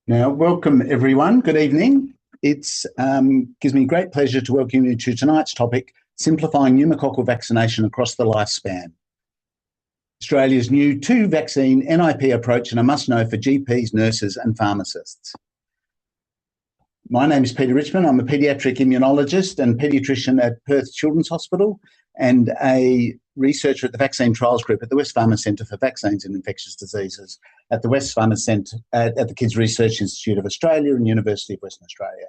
Now, welcome everyone. Good evening. It's gives me great pleasure to welcome you to tonight's topic, simplifying pneumococcal vaccination across the lifespan. Australia's new two-vaccine NIP approach and a must-know for GPs, nurses and pharmacists. My name is Peter Richmond. I'm a paediatric immunologist and paediatrician at Perth Children's Hospital and a researcher at the Vaccine Trials Group at the Wesfarmers Centre for Vaccines and Infectious Diseases at the Wesfarmers Centre at the Kids Research Institute of Australia and University of Western Australia.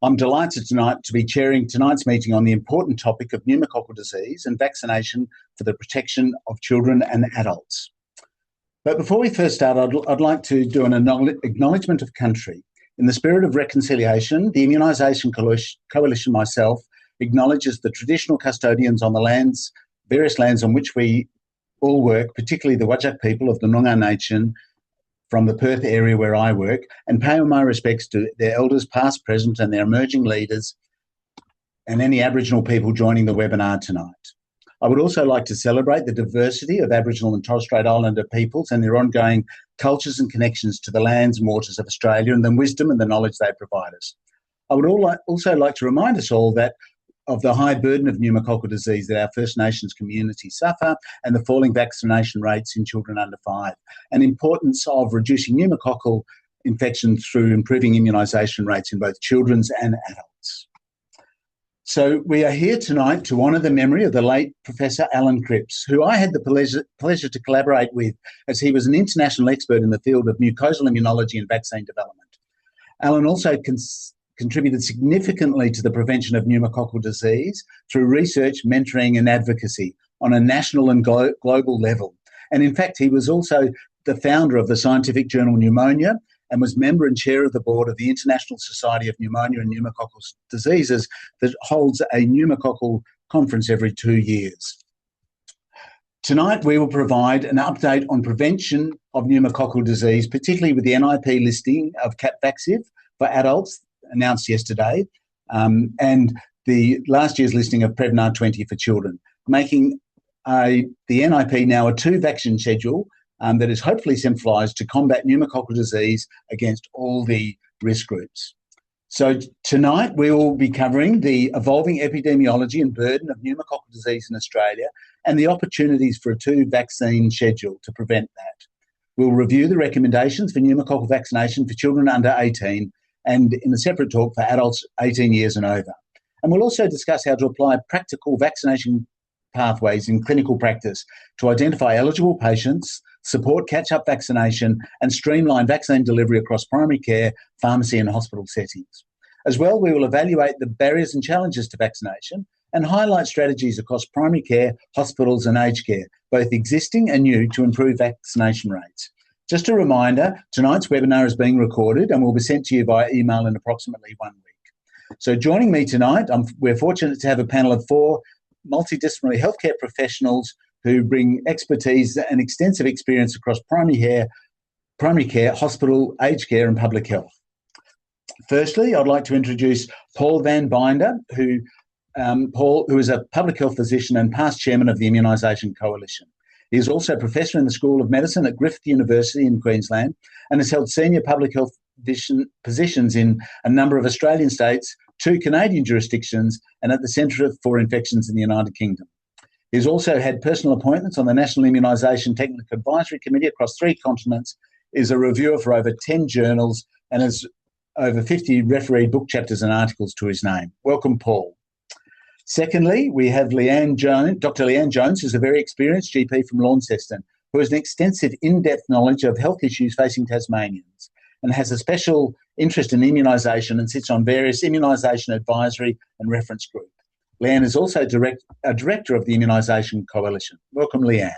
I'm delighted tonight to be chairing tonight's meeting on the important topic of pneumococcal disease and vaccination for the protection of children and adults. But before we first start, I'd like to do an acknowledgement of country. In the spirit of reconciliation, the Immunisation Coalition, myself, acknowledges the traditional custodians on the various lands on which we all work, particularly the Whadjuk people of the Noongar Nation from the Perth area where I work, and pay my respects to their elders past, present and their emerging leaders and any Aboriginal people joining the webinar tonight. I would also like to celebrate the diversity of Aboriginal and Torres Strait Islander peoples and their ongoing cultures and connections to the lands and waters of Australia and the wisdom and the knowledge they provide us. I would also like to remind us all of the high burden of pneumococcal disease that our First Nations communities suffer and the falling vaccination rates in children under 5, and importance of reducing pneumococcal infection through improving immunisation rates in both children and adults. So we are here tonight to honour the memory of the late Professor Allan Cripps, who I had the pleasure to collaborate with as he was an international expert in the field of mucosal immunology and vaccine development. Allan also contributed significantly to the prevention of pneumococcal disease through research, mentoring and advocacy on a national and global level. And in fact, he was also the founder of the scientific journal Pneumonia and was member and chair of the board of the International Society of Pneumonia and Pneumococcal Diseases that holds a pneumococcal conference every 2 years. Tonight, we will provide an update on prevention of pneumococcal disease, particularly with the NIP listing of Capvaxive for adults announced yesterday, and the last year's listing of Prevnar 20 for children, making the NIP now a 2-vaccine schedule that is hopefully simplified to combat pneumococcal disease against all the risk groups. So tonight we will be covering the evolving epidemiology and burden of pneumococcal disease in Australia and the opportunities for a 2-vaccine schedule to prevent that. We'll review the recommendations for pneumococcal vaccination for children under 18 and in a separate talk for adults 18 years and over. And we'll also discuss how to apply practical vaccination pathways in clinical practice to identify eligible patients, support catch-up vaccination and streamline vaccine delivery across primary care, pharmacy and hospital settings. As well, we will evaluate the barriers and challenges to vaccination and highlight strategies across primary care, hospitals and aged care, both existing and new, to improve vaccination rates. Just a reminder, tonight's webinar is being recorded and will be sent to you via email in approximately 1 week. So joining me tonight, we're fortunate to have a panel of 4 multidisciplinary healthcare professionals who bring expertise and extensive experience across primary care, hospital, aged care and public health. Firstly, I'd like to introduce Paul Van Binder, who is a public health physician and past chairman of the Immunisation Coalition. He is also a professor in the School of Medicine at Griffith University in Queensland and has held senior public health positions in a number of Australian states, 2 Canadian jurisdictions and at the Centre for Infections in the United Kingdom. He has also had personal appointments on the National Immunisation Technical Advisory Committee across 3 continents, is a reviewer for over 10 journals and has over 50 refereed book chapters and articles to his name. Welcome, Paul. Secondly, we have Dr. Leanne Jones, who's a very experienced GP from Launceston, who has an extensive in-depth knowledge of health issues facing Tasmanians and has a special interest in immunisation and sits on various immunisation advisory and reference groups. Leanne is also a director of the Immunisation Coalition. Welcome, Leanne.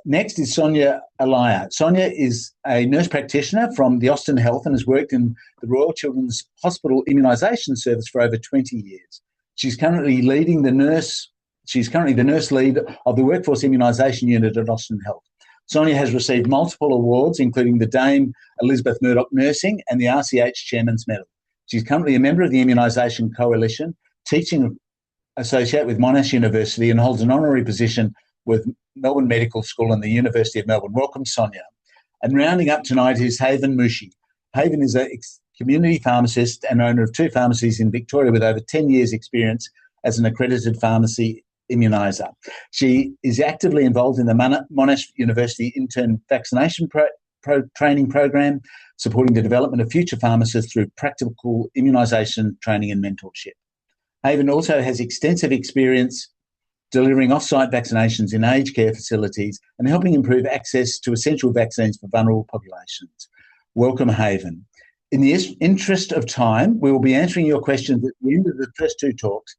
Next is Sonia Alaya. Sonia is a nurse practitioner from the Austin Health and has worked in the Royal Children's Hospital Immunisation Service for over 20 years. She's currently the nurse lead of the Workforce Immunisation Unit at Austin Health. Sonia has received multiple awards, including the Dame Elizabeth Murdoch Nursing and the RCH Chairman's Medal. She's currently a member of the Immunisation Coalition, teaching associate with Monash University, and holds an honorary position with Melbourne Medical School and the University of Melbourne. Welcome, Sonia. And rounding up tonight is Haven Mushi. Haven is a community pharmacist and owner of 2 pharmacies in Victoria with over 10 years' experience as an accredited pharmacy immuniser. She is actively involved in the Monash University intern vaccination training program, supporting the development of future pharmacists through practical immunisation training and mentorship. Haven also has extensive experience delivering off-site vaccinations in aged care facilities and helping improve access to essential vaccines for vulnerable populations. Welcome, Haven. In the interest of time, we will be answering your questions at the end of the first 2 talks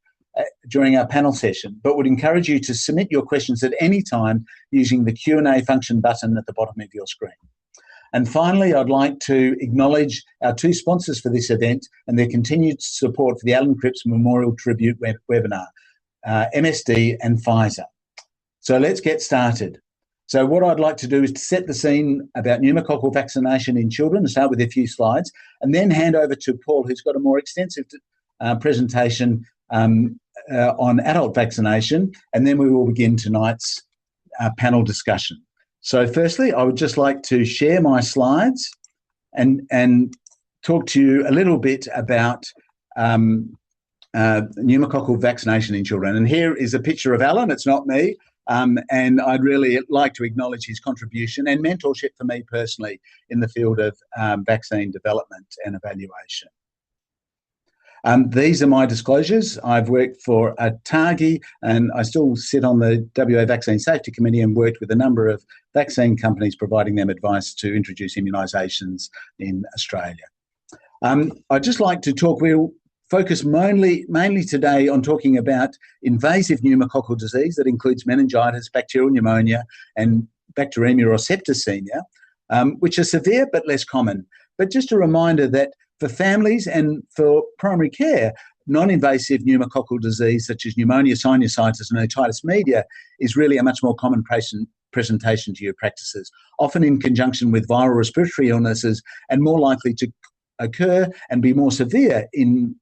during our panel session, but would encourage you to submit your questions at any time using the Q&A function button at the bottom of your screen. And finally, I'd like to acknowledge our 2 sponsors for this event and their continued support for the Allan Cripps Memorial Tribute webinar, MSD and Pfizer. So let's get started. So what I'd like to do is to set the scene about pneumococcal vaccination in children, and start with a few slides, and then hand over to Paul, who's got a more extensive presentation on adult vaccination, and then we will begin tonight's panel discussion. So firstly, I would just like to share my slides and talk to you a little bit about pneumococcal vaccination in children. And here is a picture of Allan. It's not me. And I'd really like to acknowledge his contribution and mentorship for me personally in the field of vaccine development and evaluation. These are my disclosures. I've worked for ATAGI and I still sit on the WA Vaccine Safety Committee and worked with a number of vaccine companies providing them advice to introduce immunisations in Australia. I'd just like to talk, we'll focus mainly today on talking about invasive pneumococcal disease that includes meningitis, bacterial pneumonia and bacteremia or septicemia, which are severe but less common. But just a reminder that for families and for primary care, non-invasive pneumococcal disease such as pneumonia, sinusitis and otitis media is really a much more common presentation to your practices, often in conjunction with viral respiratory illnesses and more likely to occur and be more severe in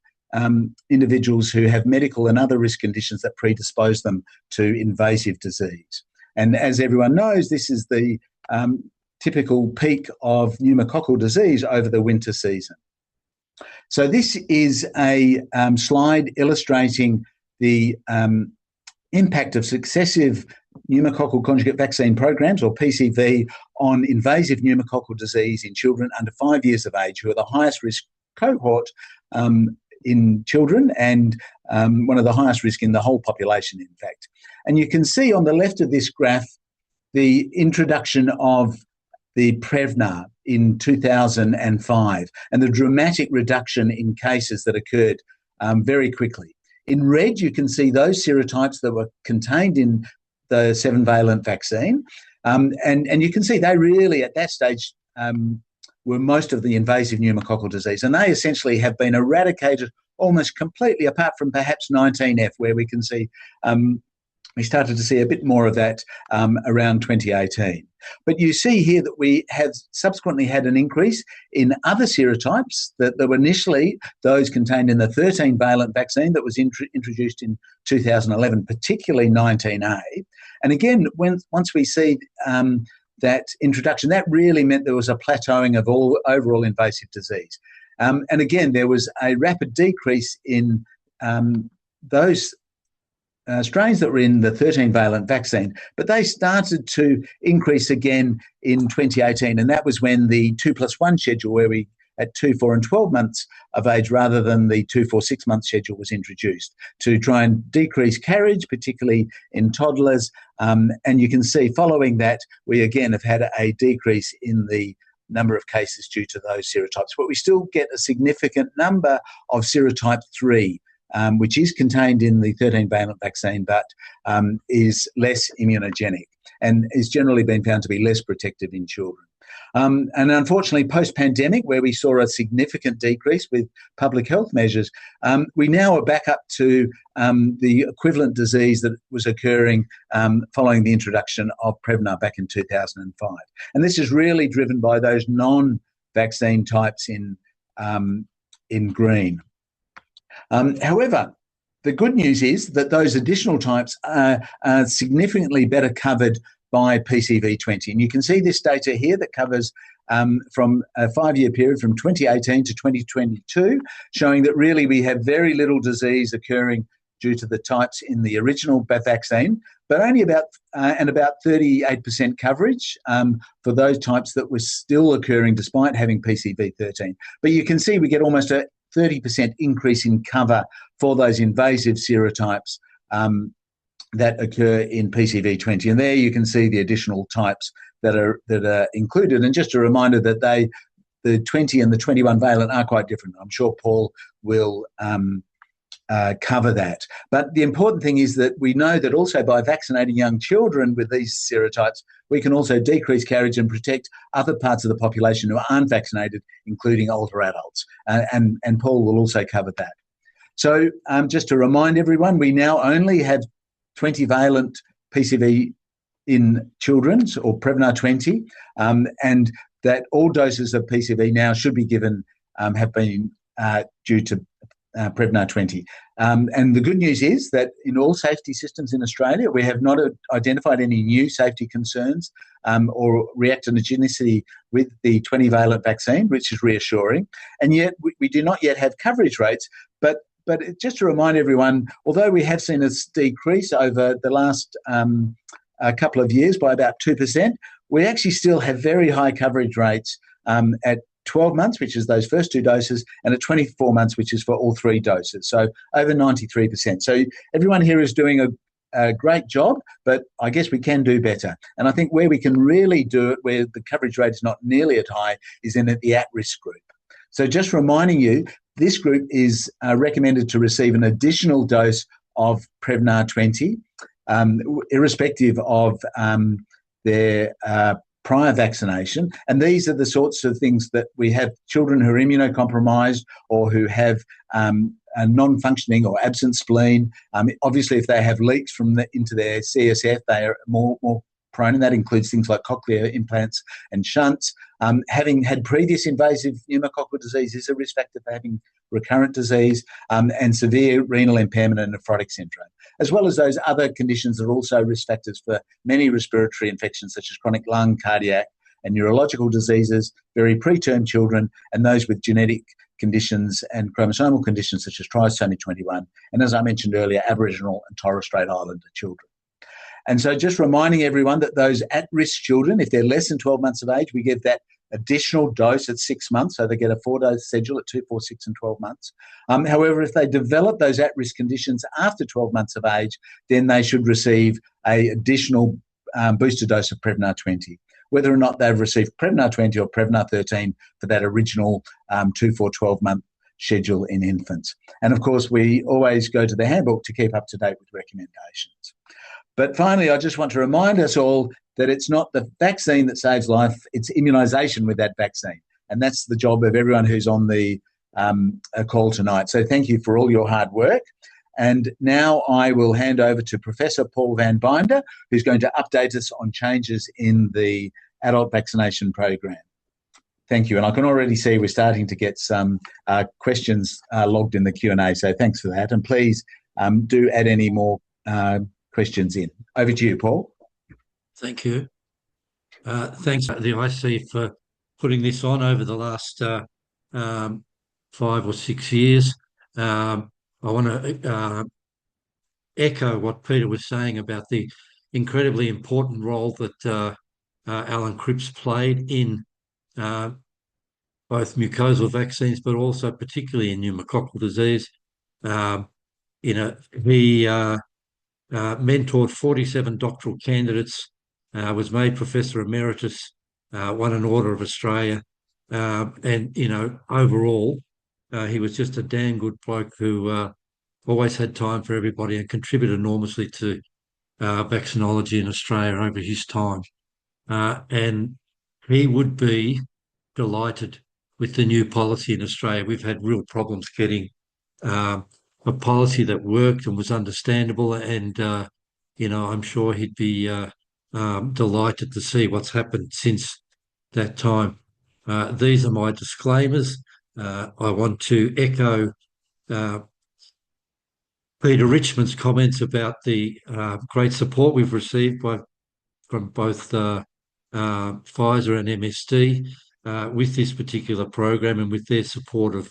individuals who have medical and other risk conditions that predispose them to invasive disease. And as everyone knows, this is the typical peak of pneumococcal disease over the winter season. So this is a slide illustrating the impact of successive pneumococcal conjugate vaccine programs, or PCV, on invasive pneumococcal disease in children under 5 years of age, who are the highest risk cohort in children and one of the highest risk in the whole population, in fact. And you can see on the left of this graph the introduction of the Prevnar in 2005 and the dramatic reduction in cases that occurred very quickly. In red, you can see those serotypes that were contained in the 7-valent vaccine. And you can see they really, at that stage, were most of the invasive pneumococcal disease. And they essentially have been eradicated almost completely, apart from perhaps 19F, where we can see we started to see a bit more of that around 2018. But you see here that we have subsequently had an increase in other serotypes that were initially those contained in the 13-valent vaccine that was introduced in 2011, particularly 19A. And again, once we see that introduction, that really meant there was a plateauing of all overall invasive disease. And again, there was a rapid decrease in those strains that were in the 13-valent vaccine, but they started to increase again in 2018, and that was when the 2+1 schedule, where we at 2, 4 and 12 months of age rather than the 2, 4, 6 month schedule was introduced to try and decrease carriage, particularly in toddlers. And you can see following that, we again have had a decrease in the number of cases due to those serotypes, but we still get a significant number of serotype 3, which is contained in the 13-valent vaccine, but is less immunogenic and is generally been found to be less protective in children. And unfortunately, post-pandemic, where we saw a significant decrease with public health measures, we now are back up to the equivalent disease that was occurring following the introduction of Prevnar back in 2005. And this is really driven by those non-vaccine types in green. However, the good news is that those additional types are significantly better covered by PCV20. And you can see this data here that covers from a 5-year period from 2018 to 2022, showing that really we have very little disease occurring due to the types in the original vaccine, but only about 38% coverage for those types that were still occurring despite having PCV13. But you can see we get almost a 30% increase in cover for those invasive serotypes that occur in PCV20. And there you can see the additional types that are included. And just a reminder that the 20 and the 21 valent are quite different. I'm sure Paul will cover that. But the important thing is that we know that also by vaccinating young children with these serotypes, we can also decrease carriage and protect other parts of the population who aren't vaccinated, including older adults. And Paul will also cover that. So just to remind everyone, we now only have 20-valent PCV in children's, or Prevnar 20, and that all doses of PCV now should be given have been due to Prevnar 20. And the good news is that in all safety systems in Australia, we have not identified any new safety concerns or reactogenicity with the 20-valent vaccine, which is reassuring. And yet we do not yet have coverage rates. But just to remind everyone, although we have seen a decrease over the last couple of years by about 2%, we actually still have very high coverage rates at 12 months, which is those first 2 doses, and at 24 months, which is for all 3 doses. So over 93%. So everyone here is doing a great job, but I guess we can do better. And I think where we can really do it, where the coverage rate is not nearly as high, is in the at-risk group. So just reminding you, this group is recommended to receive an additional dose of Prevnar 20, irrespective of their prior vaccination. And these are the sorts of things that we have: children who are immunocompromised or who have a non-functioning or absent spleen. Obviously, if they have leaks into their CSF, they are more prone, and that includes things like cochlear implants and shunts. Having had previous invasive pneumococcal disease is a risk factor for having recurrent disease, and severe renal impairment and nephrotic syndrome, as well as those other conditions that are also risk factors for many respiratory infections such as chronic lung, cardiac and neurological diseases, very preterm children, and those with genetic conditions and chromosomal conditions such as trisomy 21, and as I mentioned earlier, Aboriginal and Torres Strait Islander children. And so just reminding everyone that those at-risk children, if they're less than 12 months of age, we give that additional dose at 6 months. So they get a 4-dose schedule at 2, 4, 6 and 12 months. However, if they develop those at-risk conditions after 12 months of age, then they should receive an additional booster dose of Prevnar 20, whether or not they've received Prevnar 20 or Prevnar 13 for that original 2, 4, 12-month schedule in infants. And of course, we always go to the handbook to keep up to date with recommendations. But finally, I just want to remind us all that it's not the vaccine that saves life, it's immunisation with that vaccine. And that's the job of everyone who's on the call tonight. So thank you for all your hard work. And now I will hand over to Professor Paul van Binder, who's going to update us on changes in the adult vaccination program. Thank you. And I can already see we're starting to get some questions logged in the Q&A. So thanks for that. And please do add any more questions in. Over to you, Paul. Thank you. Thanks, the IC, for putting this on over the last 5 or 6 years. I want to echo what Peter was saying about the incredibly important role that Allan Cripps played in both mucosal vaccines, but also particularly in pneumococcal disease. He mentored 47 doctoral candidates, was made Professor Emeritus, won an Order of Australia, and, overall, he was just a damn good bloke who always had time for everybody and contributed enormously to vaccinology in Australia over his time. And he would be delighted with the new policy in Australia. We've had real problems getting a policy that worked and was understandable, and I'm sure he'd be delighted to see what's happened since that time. These are my disclaimers. I want to echo Peter Richmond's comments about the great support we've received from both Pfizer and MSD. with this particular program and with their support of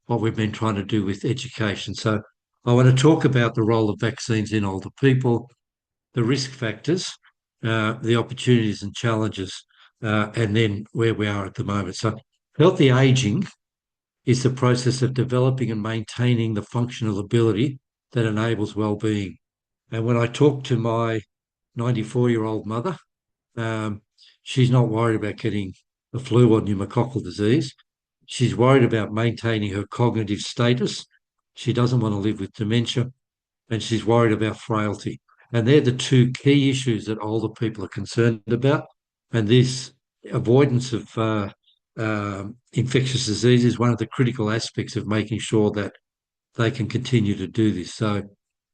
what we've been trying to do with education. So I want to talk about the role of vaccines in older people, the risk factors, the opportunities and challenges, and then where we are at the moment. So healthy ageing is the process of developing and maintaining the functional ability that enables well-being. And when I talk to my 94-year-old mother, she's not worried about getting the flu or pneumococcal disease. She's worried about maintaining her cognitive status. She doesn't want to live with dementia, and she's worried about frailty. And they're the two key issues that older people are concerned about. And this avoidance of infectious disease is one of the critical aspects of making sure that they can continue to do this. So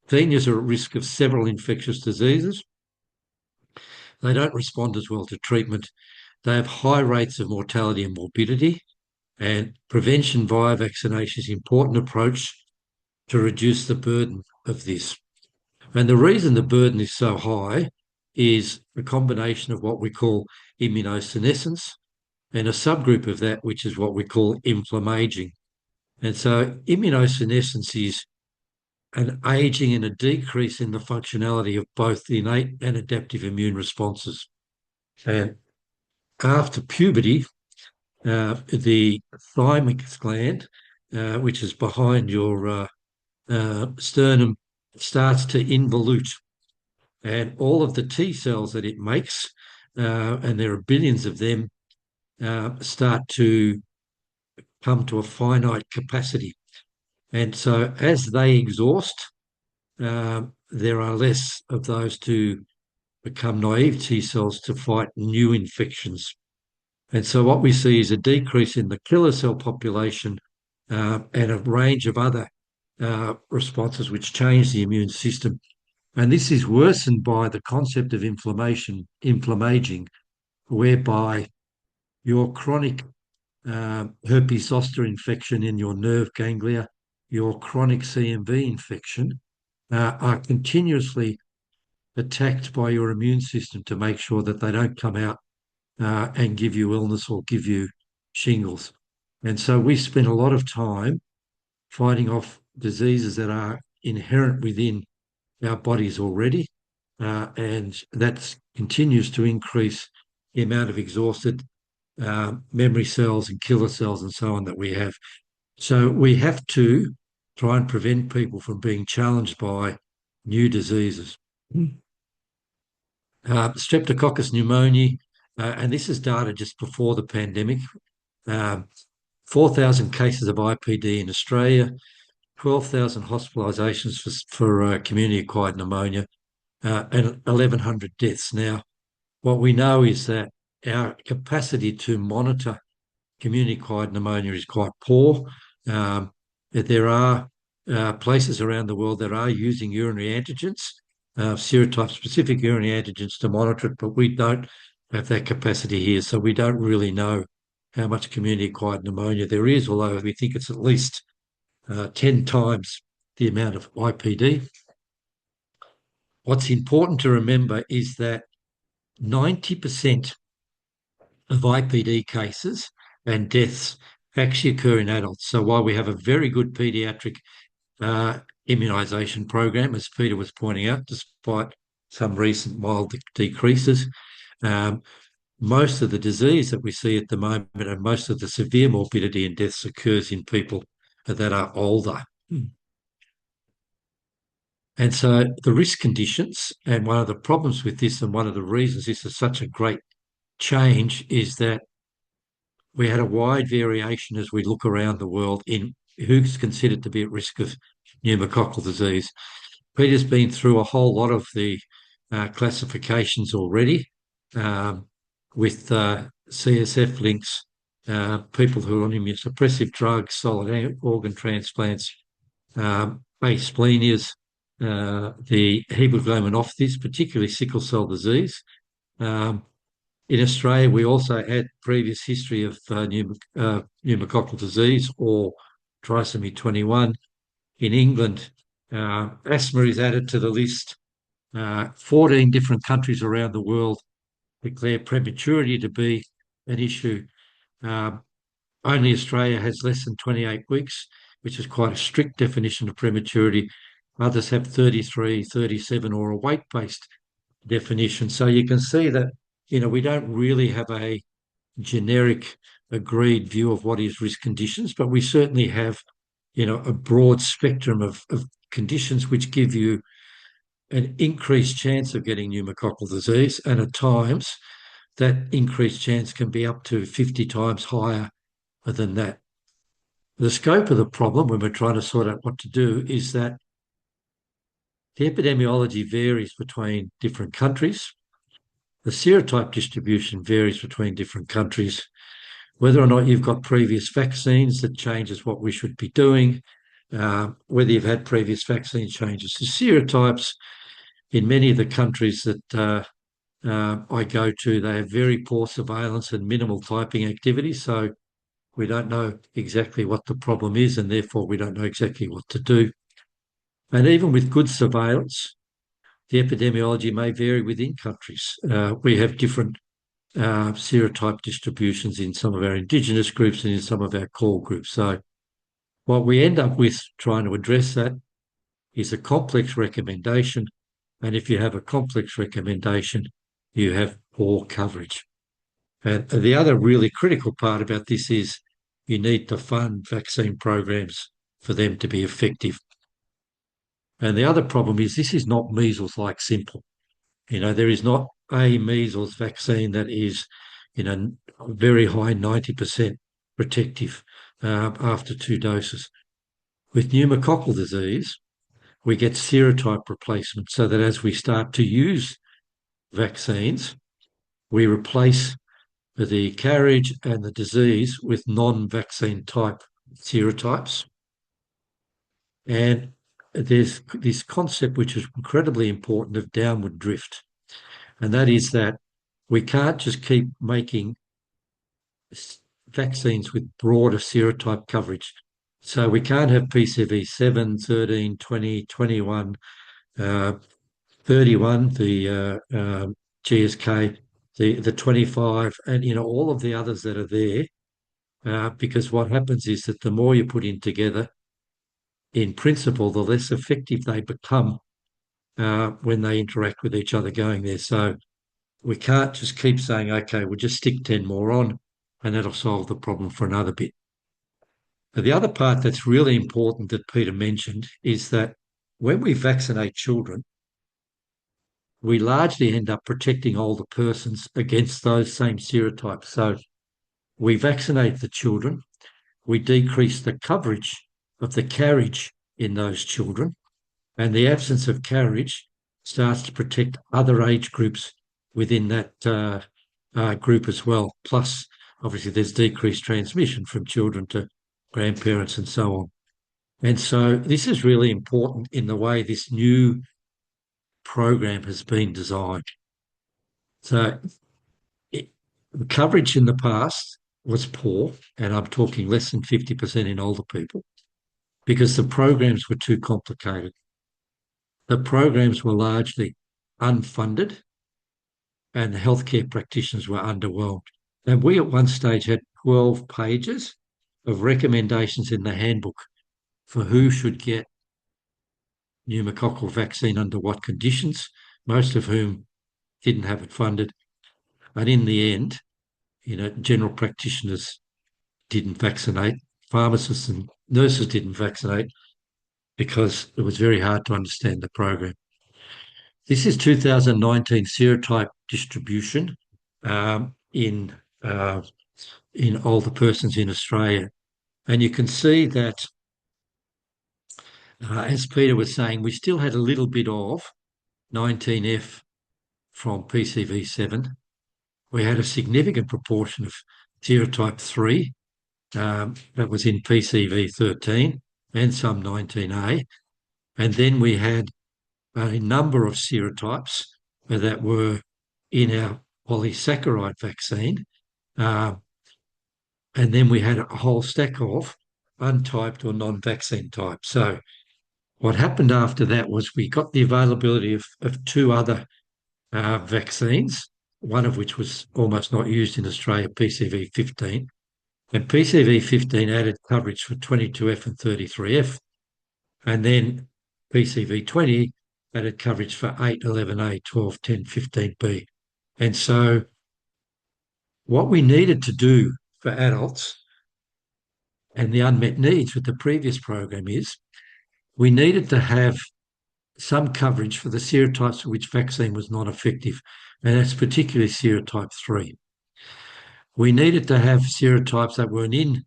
seniors are at risk of several infectious diseases. They don't respond as well to treatment. They have high rates of mortality and morbidity, and prevention via vaccination is an important approach to reduce the burden of this. And the reason the burden is so high is a combination of what we call immunosenescence and a subgroup of that, which is what we call inflammaging. And so immunosenescence is an aging and a decrease in the functionality of both the innate and adaptive immune responses. And after puberty, the thymus gland, which is behind your sternum, starts to involute. And all of the T cells that it makes, and there are billions of them, start to come to a finite capacity. And so as they exhaust, there are less of those to become naive T cells to fight new infections. And so what we see is a decrease in the killer cell population and a range of other responses which change the immune system. And this is worsened by the concept of inflammaging, whereby your chronic herpes zoster infection in your nerve ganglia, your chronic CMV infection, are continuously attacked by your immune system to make sure that they don't come out and give you illness or give you shingles. And so we spend a lot of time fighting off diseases that are inherent within our bodies already, and that continues to increase the amount of exhausted memory cells and killer cells and so on that we have. So we have to try and prevent people from being challenged by new diseases. Streptococcus pneumoniae, and this is data just before the pandemic, 4,000 cases of IPD in Australia, 12,000 hospitalisations for community-acquired pneumonia, and 1,100 deaths. Now, what we know is that our capacity to monitor community-acquired pneumonia is quite poor. There are places around the world that are using urinary antigens, serotype-specific urinary antigens to monitor it, but we don't have that capacity here, so we don't really know how much community-acquired pneumonia there is, although we think it's at least 10 times the amount of IPD. What's important to remember is that 90% of IPD cases and deaths actually occur in adults. So while we have a very good paediatric immunisation program, as Peter was pointing out, despite some recent mild decreases, most of the disease that we see at the moment and most of the severe morbidity and deaths occurs in people that are older. And so the risk conditions, and one of the problems with this and one of the reasons this is such a great change is that we had a wide variation as we look around the world in who's considered to be at risk of pneumococcal disease. Peter's been through a whole lot of the classifications already with CSF links, people who are on immunosuppressive drugs, solid organ transplants, asplenias, the hemoglobinopathies, particularly sickle cell disease. In Australia, we also had previous history of pneumococcal disease or trisomy 21. In England, asthma is added to the list. 14 different countries around the world declare prematurity to be an issue. Only Australia has less than 28 weeks, which is quite a strict definition of prematurity. Others have 33, 37, or a weight-based definition. So you can see that, we don't really have a generic agreed view of what is risk conditions, but we certainly have, a broad spectrum of conditions which give you an increased chance of getting pneumococcal disease, and at times that increased chance can be up to 50 times higher than that. The scope of the problem when we're trying to sort out what to do is that the epidemiology varies between different countries. The serotype distribution varies between different countries. Whether or not you've got previous vaccines, that changes what we should be doing. Whether you've had previous vaccine changes. The serotypes in many of the countries that I go to, they have very poor surveillance and minimal typing activity. So we don't know exactly what the problem is, and therefore we don't know exactly what to do. And even with good surveillance, the epidemiology may vary within countries. We have different serotype distributions in some of our Indigenous groups and in some of our core groups. So what we end up with trying to address that is a complex recommendation. And if you have a complex recommendation, you have poor coverage. And the other really critical part about this is you need to fund vaccine programs for them to be effective. And the other problem is this is not measles-like simple. There is not a measles vaccine that is, very high 90% protective after 2 doses. With pneumococcal disease, we get serotype replacement so that as we start to use vaccines, we replace the carriage and the disease with non-vaccine type serotypes. And there's this concept which is incredibly important of downward drift, and that is that we can't just keep making vaccines with broader serotype coverage. So we can't have PCV 7, 13, 20, 21, 31, the GSK, the 25, and all of the others that are there, because what happens is that the more you put in together, in principle, the less effective they become when they interact with each other going there. So we can't just keep saying, okay, we'll just stick 10 more on and that'll solve the problem for another bit. But the other part that's really important that Peter mentioned is that when we vaccinate children, we largely end up protecting older persons against those same serotypes. So we vaccinate the children, we decrease the coverage of the carriage in those children, and the absence of carriage starts to protect other age groups within that group as well. Plus, obviously, there's decreased transmission from children to grandparents and so on. And so this is really important in the way this new program has been designed. So the coverage in the past was poor, and I'm talking less than 50% in older people, because the programs were too complicated. The programs were largely unfunded and the healthcare practitioners were underwhelmed. And we at one stage had 12 pages of recommendations in the handbook for who should get pneumococcal vaccine under what conditions, most of whom didn't have it funded. And in the end, general practitioners didn't vaccinate, pharmacists and nurses didn't vaccinate because it was very hard to understand the program. This is 2019 serotype distribution in older persons in Australia. And you can see that, as Peter was saying, we still had a little bit of 19F from PCV7. We had a significant proportion of serotype 3 that was in PCV13 and some 19A. And then we had a number of serotypes that were in our polysaccharide vaccine. And then we had a whole stack of untyped or non-vaccine type. So what happened after that was we got the availability of 2 other vaccines, one of which was almost not used in Australia, PCV15. And PCV15 added coverage for 22F and 33F. And then PCV20 added coverage for 8, 11A, 12, 10, 15B. And so what we needed to do for adults and the unmet needs with the previous program is we needed to have some coverage for the serotypes for which vaccine was not effective, and that's particularly serotype 3. We needed to have serotypes that weren't in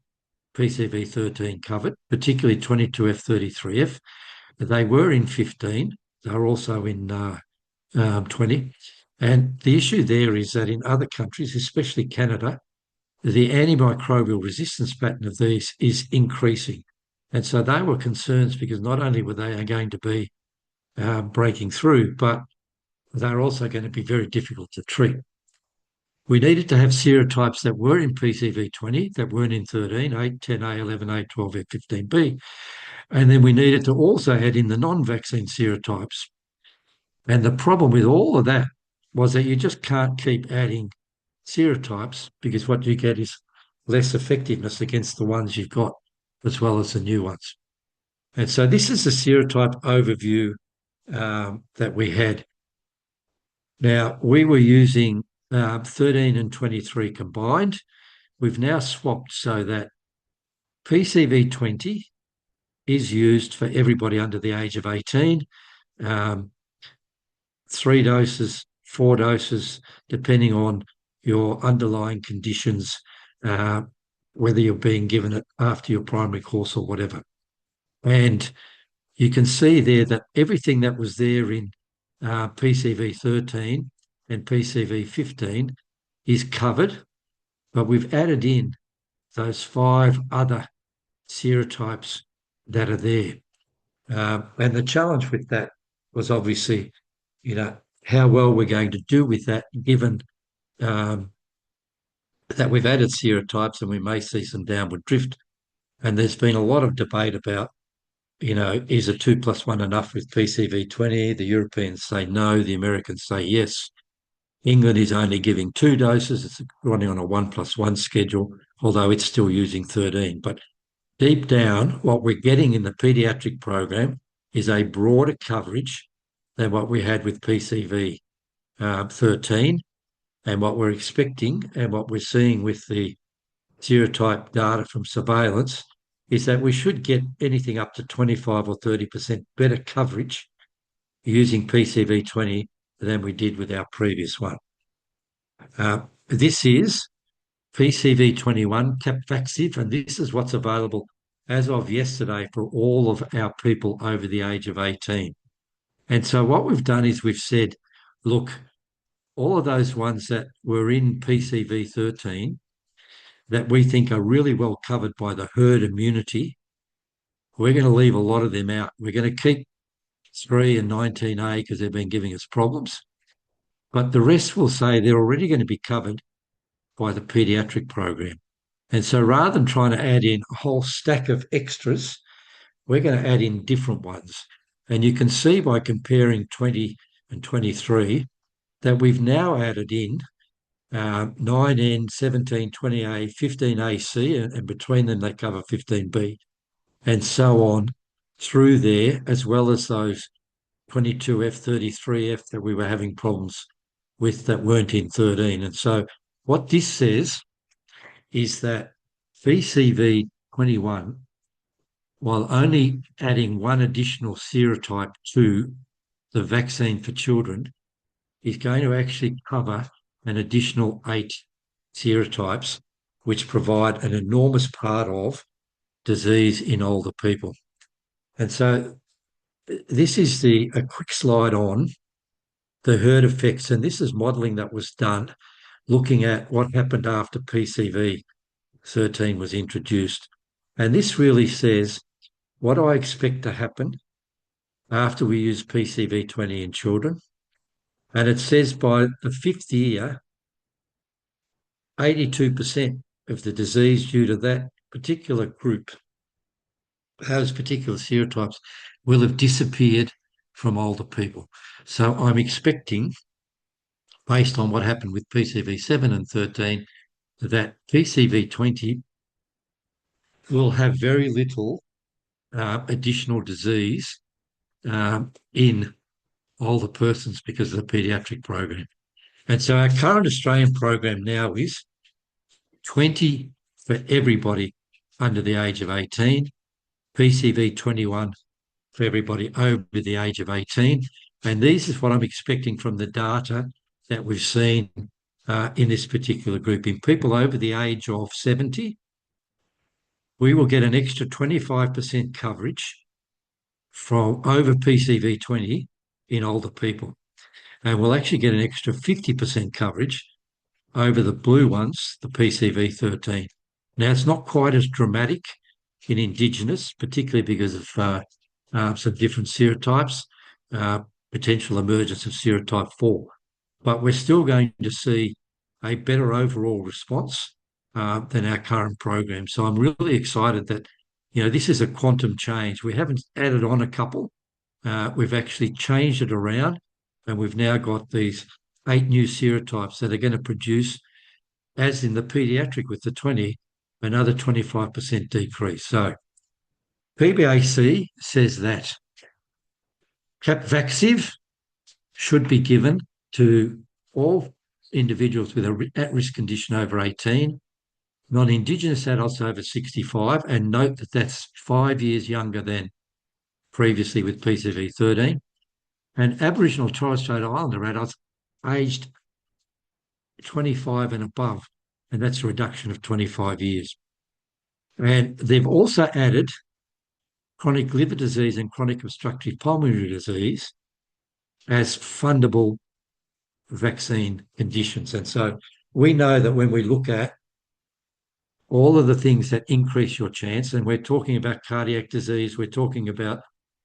PCV13 covered, particularly 22F, 33F. They were in 15. They were also in 20. And the issue there is that in other countries, especially Canada, the antimicrobial resistance pattern of these is increasing. And so they were concerns because not only were they going to be breaking through, but they're also going to be very difficult to treat. We needed to have serotypes that were in PCV20, that weren't in 13, 8, 10A, 11A, 12F, 15B. And then we needed to also add in the non-vaccine serotypes. And the problem with all of that was that you just can't keep adding serotypes because what you get is less effectiveness against the ones you've got as well as the new ones. And so this is the serotype overview that we had. Now, we were using 13 and 23 combined. We've now swapped so that PCV20 is used for everybody under the age of 18, 3 doses, 4 doses, depending on your underlying conditions, whether you're being given it after your primary course or whatever. And you can see there that everything that was there in PCV13 and PCV15 is covered, but we've added in those 5 other serotypes that are there. And the challenge with that was obviously, how well we're going to do with that, given that we've added serotypes and we may see some downward drift. And there's been a lot of debate about, is a 2+1 enough with PCV20? The Europeans say no, the Americans say yes. England is only giving 2 doses. It's running on a 1+1 schedule, although it's still using 13. But deep down, what we're getting in the paediatric program is a broader coverage than what we had with PCV 13, and what we're expecting and what we're seeing with the serotype data from surveillance is that we should get anything up to 25 or 30% better coverage using PCV20 than we did with our previous one. This is PCV21 Capvaxive, and this is what's available as of yesterday for all of our people over the age of 18. And so what we've done is we've said, look, all of those ones that were in PCV13 that we think are really well covered by the herd immunity, we're going to leave a lot of them out. We're going to keep 3 and 19A because they've been giving us problems. But the rest will say they're already going to be covered by the paediatric program. And so rather than trying to add in a whole stack of extras, we're going to add in different ones. And you can see by comparing 20 and 23 that we've now added in 9N, 17, 20A, 15AC, and between them they cover 15B, and so on through there, as well as those 22F, 33F that we were having problems with that weren't in 13. And so what this says is that PCV21, while only adding 1 additional serotype to the vaccine for children, is going to actually cover an additional 8 serotypes, which provide an enormous part of disease in older people. And so this is a quick slide on the herd effects, and this is modelling that was done looking at what happened after PCV 13 was introduced. And this really says, what do I expect to happen after we use PCV 20 in children? And it says by the 5th year, 82% of the disease due to that particular group, those particular serotypes, will have disappeared from older people. So I'm expecting, based on what happened with PCV 7 and 13, that PCV 20 will have very little additional disease in older persons because of the paediatric program. And so our current Australian program now is 20 for everybody under the age of 18, PCV 21 for everybody over the age of 18. And this is what I'm expecting from the data that we've seen in this particular group. In people over the age of 70, we will get an extra 25% coverage from over PCV 20 in older people. And we'll actually get an extra 50% coverage over the blue ones, the PCV 13. Now, it's not quite as dramatic in Indigenous, particularly because of some different serotypes, potential emergence of serotype 4. But we're still going to see a better overall response than our current program. So I'm really excited that, this is a quantum change. We haven't added on a couple. We've actually changed it around, and we've now got these 8 new serotypes that are going to produce, as in the paediatric with the 20, another 25% decrease. So PBAC says that Capvaxive should be given to all individuals with an at-risk condition over 18, non-Indigenous adults over 65, and note that that's 5 years younger than previously with PCV 13, and Aboriginal Torres Strait Islander adults aged 25 and above, and that's a reduction of 25 years. And they've also added chronic liver disease and chronic obstructive pulmonary disease as fundable vaccine conditions. And so we know that when we look at all of the things that increase your chance, and we're talking about cardiac disease, we're talking about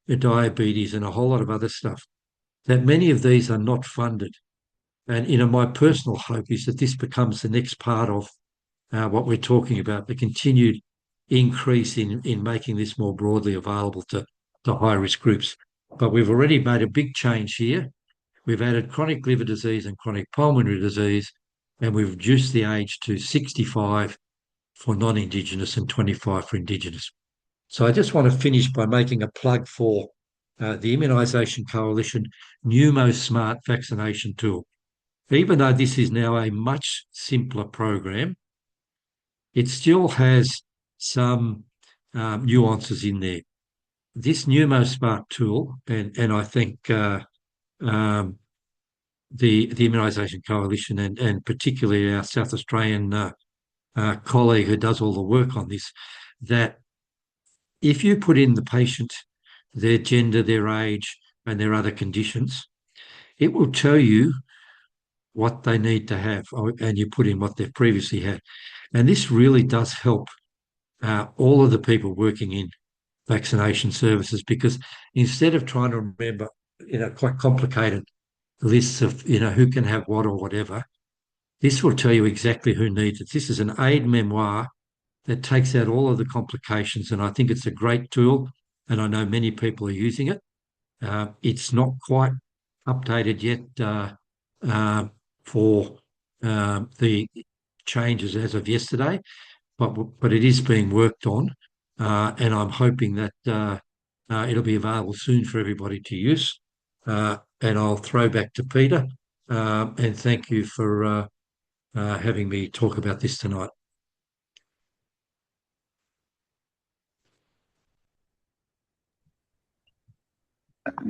diabetes and a whole lot of other stuff, that many of these are not funded. And, my personal hope is that this becomes the next part of what we're talking about, the continued increase in making this more broadly available to high-risk groups. But we've already made a big change here. We've added chronic liver disease and chronic pulmonary disease, and we've reduced the age to 65 for non-Indigenous and 25 for Indigenous. So I just want to finish by making a plug for the Immunisation Coalition PneumoSmart vaccination tool. Even though this is now a much simpler program, it still has some nuances in there. This PneumoSmart tool, and I think the Immunisation Coalition and particularly our South Australian colleague who does all the work on this, that if you put in the patient, their gender, their age, and their other conditions, it will tell you what they need to have, and you put in what they've previously had. And this really does help all of the people working in vaccination services, because instead of trying to remember, quite complicated lists of, who can have what or whatever, this will tell you exactly who needs it. This is an aid memoir that takes out all of the complications, and I think it's a great tool, and I know many people are using it. It's not quite updated yet for the changes as of yesterday, but it is being worked on, and I'm hoping that it'll be available soon for everybody to use. And I'll throw back to Peter, and thank you for having me talk about this tonight.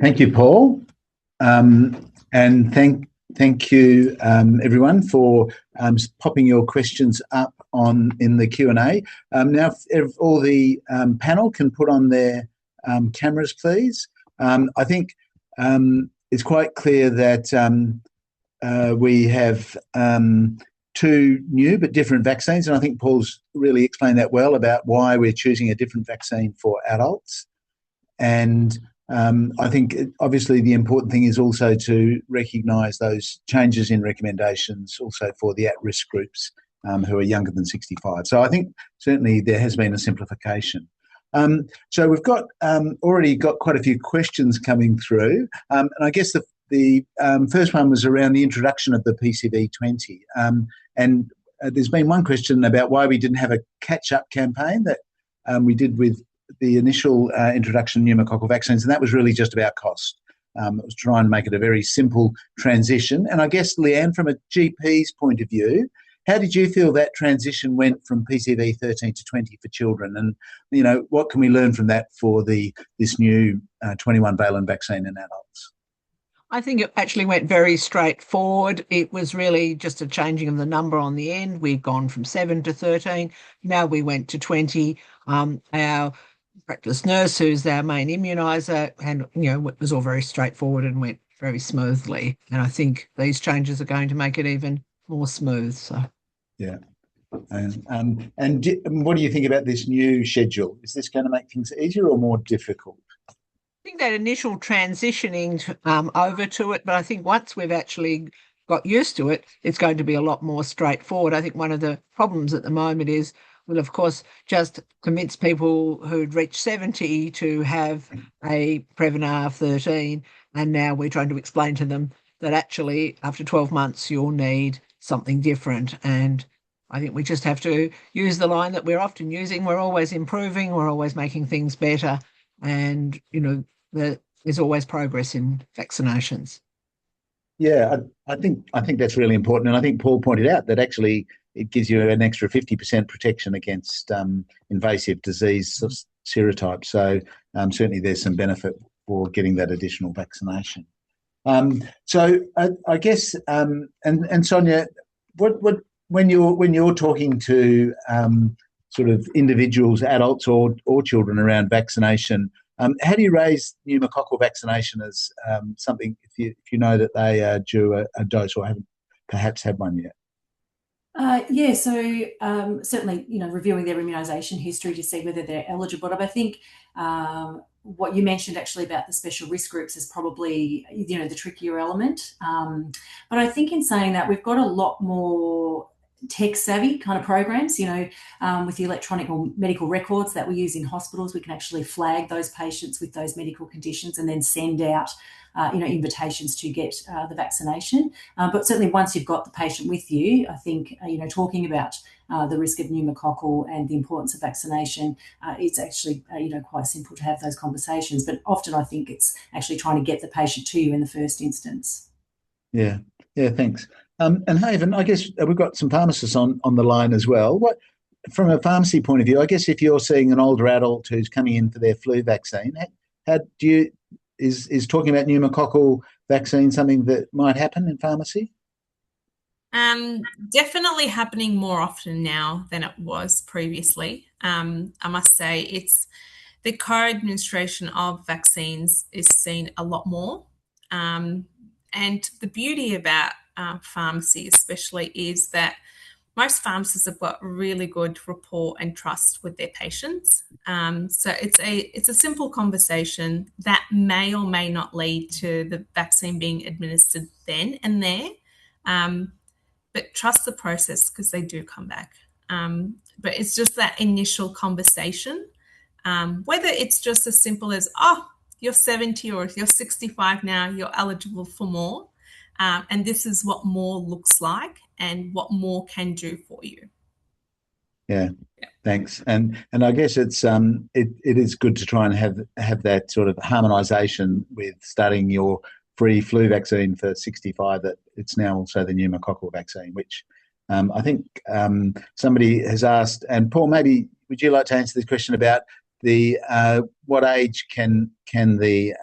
Thank you, Paul, and thank you, everyone, for popping your questions up in the Q&A. Now, if all the panel can put on their cameras, please. I think it's quite clear that we have 2 new but different vaccines, and I think Paul's really explained that well about why we're choosing a different vaccine for adults. And I think obviously the important thing is also to recognise those changes in recommendations also for the at-risk groups who are younger than 65. So I think certainly there has been a simplification. So we've got already got quite a few questions coming through, and I guess the first one was around the introduction of the PCV20, and there's been one question about why we didn't have a catch-up campaign that we did with the initial introduction of pneumococcal vaccines, and that was really just about cost. It was trying to make it a very simple transition. And I guess, Leanne, from a GP's point of view, how did you feel that transition went from PCV 13 to 20 for children? And, what can we learn from that for this new 21-valent vaccine in adults? I think it actually went very straightforward. It was really just a changing of the number on the end. We've gone from 7 to 13. Now we went to 20. Our practice nurse, who's our main immuniser, and it was all very straightforward and went very smoothly. And I think these changes are going to make it even more smooth. So, yeah. And what do you think about this new schedule? Is this going to make things easier or more difficult? I think that initial transitioning over to it, but I think once we've actually got used to it, it's going to be a lot more straightforward. I think one of the problems at the moment is we'll, of course, just convince people who'd reached 70 to have a Prevnar 13, and now we're trying to explain to them that actually after 12 months you'll need something different. And I think we just have to use the line that we're often using. We're always improving, we're always making things better. And, there's always progress in vaccinations. Yeah, I think that's really important. And I think Paul pointed out that actually it gives you an extra 50% protection against invasive disease serotypes. So certainly there's some benefit for getting that additional vaccination. So I guess, and Sonia, when you're talking to sort of individuals, adults or children around vaccination, how do you raise pneumococcal vaccination as something if you know that they are due a dose or haven't perhaps had one yet? So certainly, reviewing their immunisation history to see whether they're eligible. But I think what you mentioned actually about the special risk groups is probably, the trickier element. But I think in saying that, we've got a lot more tech-savvy kind of programs, with the electronic or medical records that we use in hospitals. We can actually flag those patients with those medical conditions and then send out invitations to get the vaccination. But certainly once you've got the patient with you, I think, talking about the risk of pneumococcal and the importance of vaccination, it's actually, quite simple to have those conversations. But often I think it's actually trying to get the patient to you in the first instance. Yeah, thanks. And Haven, I guess we've got some pharmacists on the line as well. From a pharmacy point of view, I guess if you're seeing an older adult who's coming in for their flu vaccine, is talking about pneumococcal vaccine something that might happen in pharmacy? Definitely happening more often now than it was previously. I must say it's the co-administration of vaccines is seen a lot more. And the beauty about pharmacy especially is that most pharmacists have got really good rapport and trust with their patients. So it's a simple conversation that may or may not lead to the vaccine being administered then and there. But trust the process because they do come back. But it's just that initial conversation, whether it's just as simple as, you're 70 or if you're 65 now, you're eligible for more. And this is what more looks like and what more can do for you. Yeah. Thanks. And I guess it is good to try and have that sort of harmonisation with starting your free flu vaccine for 65, that it's now also the pneumococcal vaccine, which I think somebody has asked, and Paul, maybe would you like to answer this question about the what age can the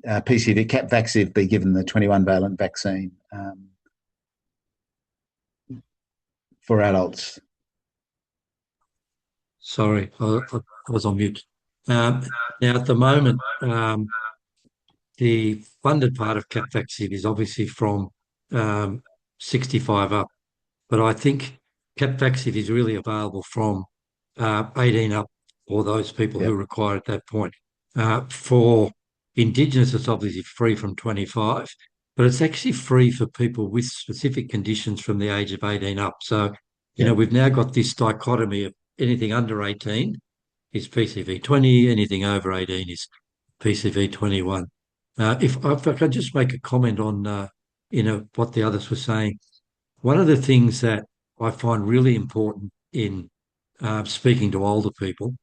PCV Capvaxive be given the 21-valent vaccine for adults? Sorry, I was on mute. Now, at the moment, the funded part of Capvaxive is obviously from 65 up, but I think Capvaxive is really available from 18 up for those people who require at that point. For Indigenous, it's obviously free from 25, but it's actually free for people with specific conditions from the age of 18 up. So, we've now got this dichotomy of anything under 18 is PCV 20, anything over 18 is PCV 21. If I could just make a comment on, what the others were saying, one of the things that I find really important in speaking to older people,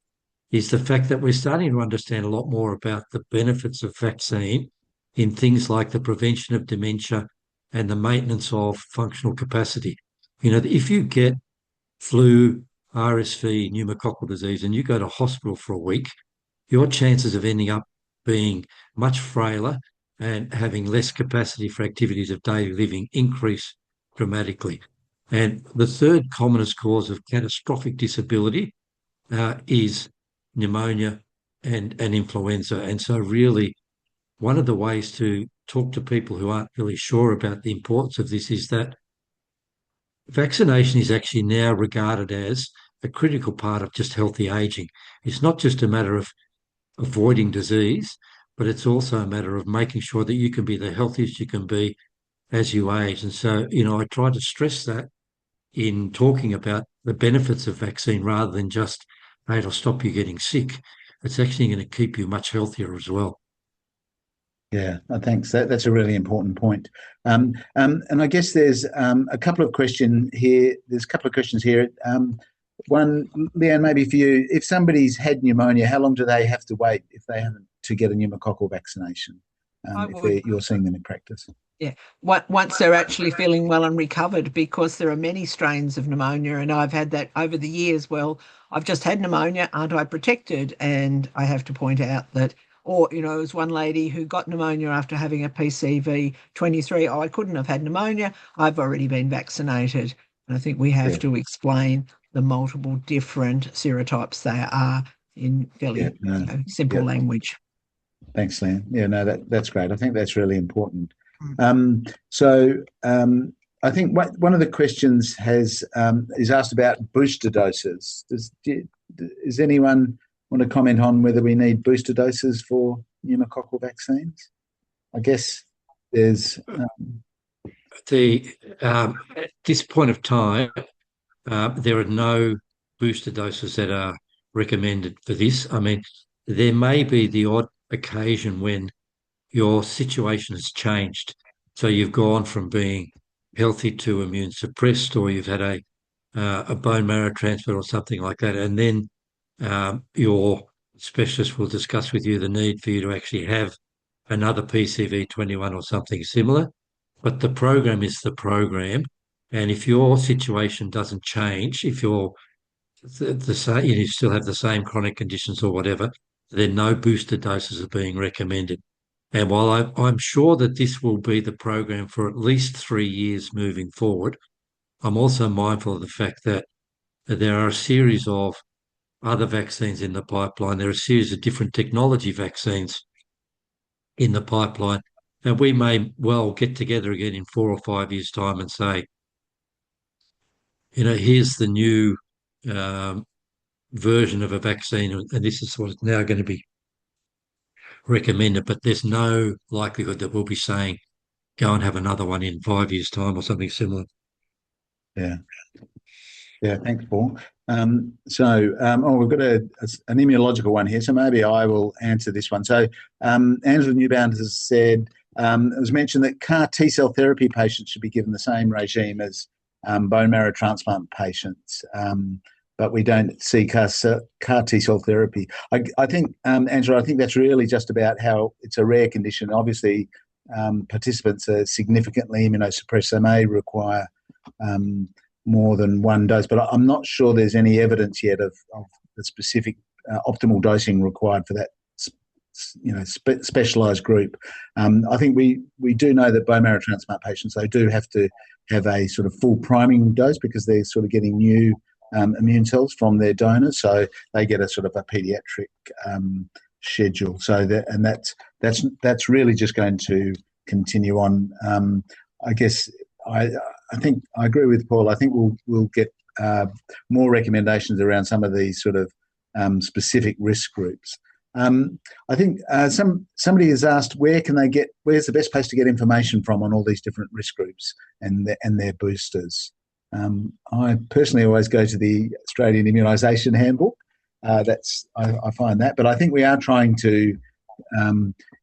is the fact that we're starting to understand a lot more about the benefits of vaccine in things like the prevention of dementia and the maintenance of functional capacity. You know, if you get flu, RSV, pneumococcal disease, and you go to hospital for a week, your chances of ending up being much frailer and having less capacity for activities of daily living increase dramatically. And the third commonest cause of catastrophic disability is pneumonia and influenza. And so really one of the ways to talk to people who aren't really sure about the importance of this is that vaccination is actually now regarded as a critical part of just healthy aging. It's not just a matter of avoiding disease, but it's also a matter of making sure that you can be the healthiest you can be as you age. And so, you know, I try to stress that in talking about the benefits of vaccine rather than just, hey, it'll stop you getting sick. It's actually going to keep you much healthier as well. Yeah, thanks. That's a really important point. And I guess there's a couple of questions here. There's a couple of questions here. One, Leanne, maybe for you. If somebody's had pneumonia, how long do they have to wait if they haven't to get a pneumococcal vaccination? You're seeing them in practice. Yeah, once they're actually feeling well and recovered, because there are many strains of pneumonia, and I've had that over the years. Well, I've just had pneumonia, aren't I protected? And I have to point out that, or, you know, there's one lady who got pneumonia after having a PCV 23. Oh, I couldn't have had pneumonia. I've already been vaccinated. And I think we have to explain the multiple different serotypes there are in fairly simple language. Thanks, Leanne. Yeah, no, that's great. I think that's really important. I think one of the questions is asked about booster doses. Does anyone want to comment on whether we need booster doses for pneumococcal vaccines? I guess there's at this point of time, there are no booster doses that are recommended for this. I mean, there may be the odd occasion when your situation has changed. So you've gone from being healthy to immune suppressed, or you've had a bone marrow transplant or something like that. And then your specialist will discuss with you the need for you to actually have another PCV 21 or something similar. But the program is the program. And if your situation doesn't change, if you're the same, you still have the same chronic conditions or whatever, then no booster doses are being recommended. And while I'm sure that this will be the program for at least 3 years moving forward, I'm also mindful of the fact that there are a series of other vaccines in the pipeline. There are a series of different technology vaccines in the pipeline. And we may well get together again in 4 or 5 years' time and say, you know, here's the new version of a vaccine, and this is what's now going to be recommended. But there's no likelihood that we'll be saying, go and have another one in 5 years' time or something similar. Yeah. Yeah, thanks, Paul. We've got an immunological one here, so maybe I will answer this one. So Angela Newbound has said, it was mentioned that CAR T-cell therapy patients should be given the same regime as bone marrow transplant patients, but we don't see CAR T-cell therapy. I think, Angela, I think that's really just about how it's a rare condition. Obviously, participants are significantly immunosuppressed. They may require more than one dose, but I'm not sure there's any evidence yet of the specific optimal dosing required for that specialised group. I think we do know that bone marrow transplant patients, they do have to have a sort of full priming dose because they're sort of getting new immune cells from their donors, so they get a sort of a paediatric schedule. So that's really just going to continue on. I guess I think I agree with Paul. I think we'll get more recommendations around some of these sort of specific risk groups. I think somebody has asked where's the best place to get information from on all these different risk groups and their boosters. I personally always go to the Australian Immunisation Handbook. I find that, but I think we are trying to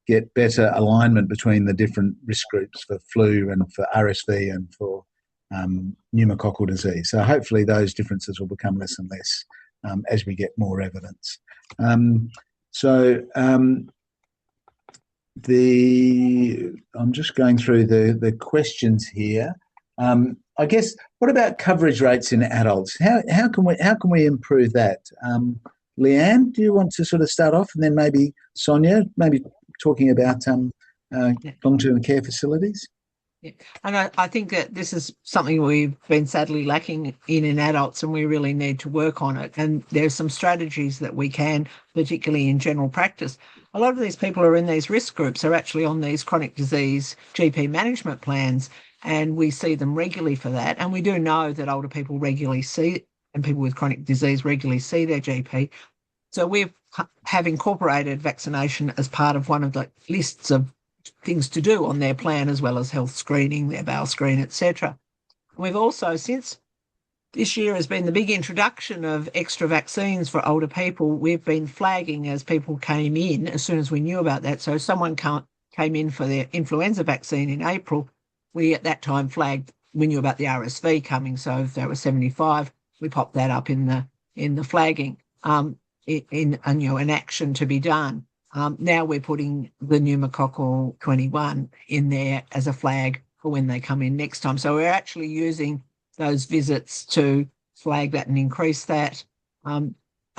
get better alignment between the different risk groups for flu and for RSV and for pneumococcal disease. So hopefully those differences will become less and less. as we get more evidence. I'm just going through the questions here. I guess, what about coverage rates in adults? How can we improve that? Leanne, do you want to sort of start off, and then maybe Sonia, maybe talking about long-term care facilities? Yeah. And I think that this is something we've been sadly lacking in adults, and we really need to work on it. And there's some strategies that we can, particularly in general practice. A lot of these people who are in these risk groups are actually on these chronic disease GP management plans, and we see them regularly for that. And we do know that older people regularly see, and people with chronic disease regularly see their GP. So we have incorporated vaccination as part of one of the lists of things to do on their plan, as well as health screening, their bowel screen, etc. We've also, since this year has been the big introduction of extra vaccines for older people, we've been flagging as people came in, as soon as we knew about that. So if someone came in for their influenza vaccine in April, we at that time flagged, we knew about the RSV coming. So if they were 75, we popped that up in the flagging, in an action to be done. Now we're putting the pneumococcal 21 in there as a flag for when they come in next time. So we're actually using those visits to flag that and increase that.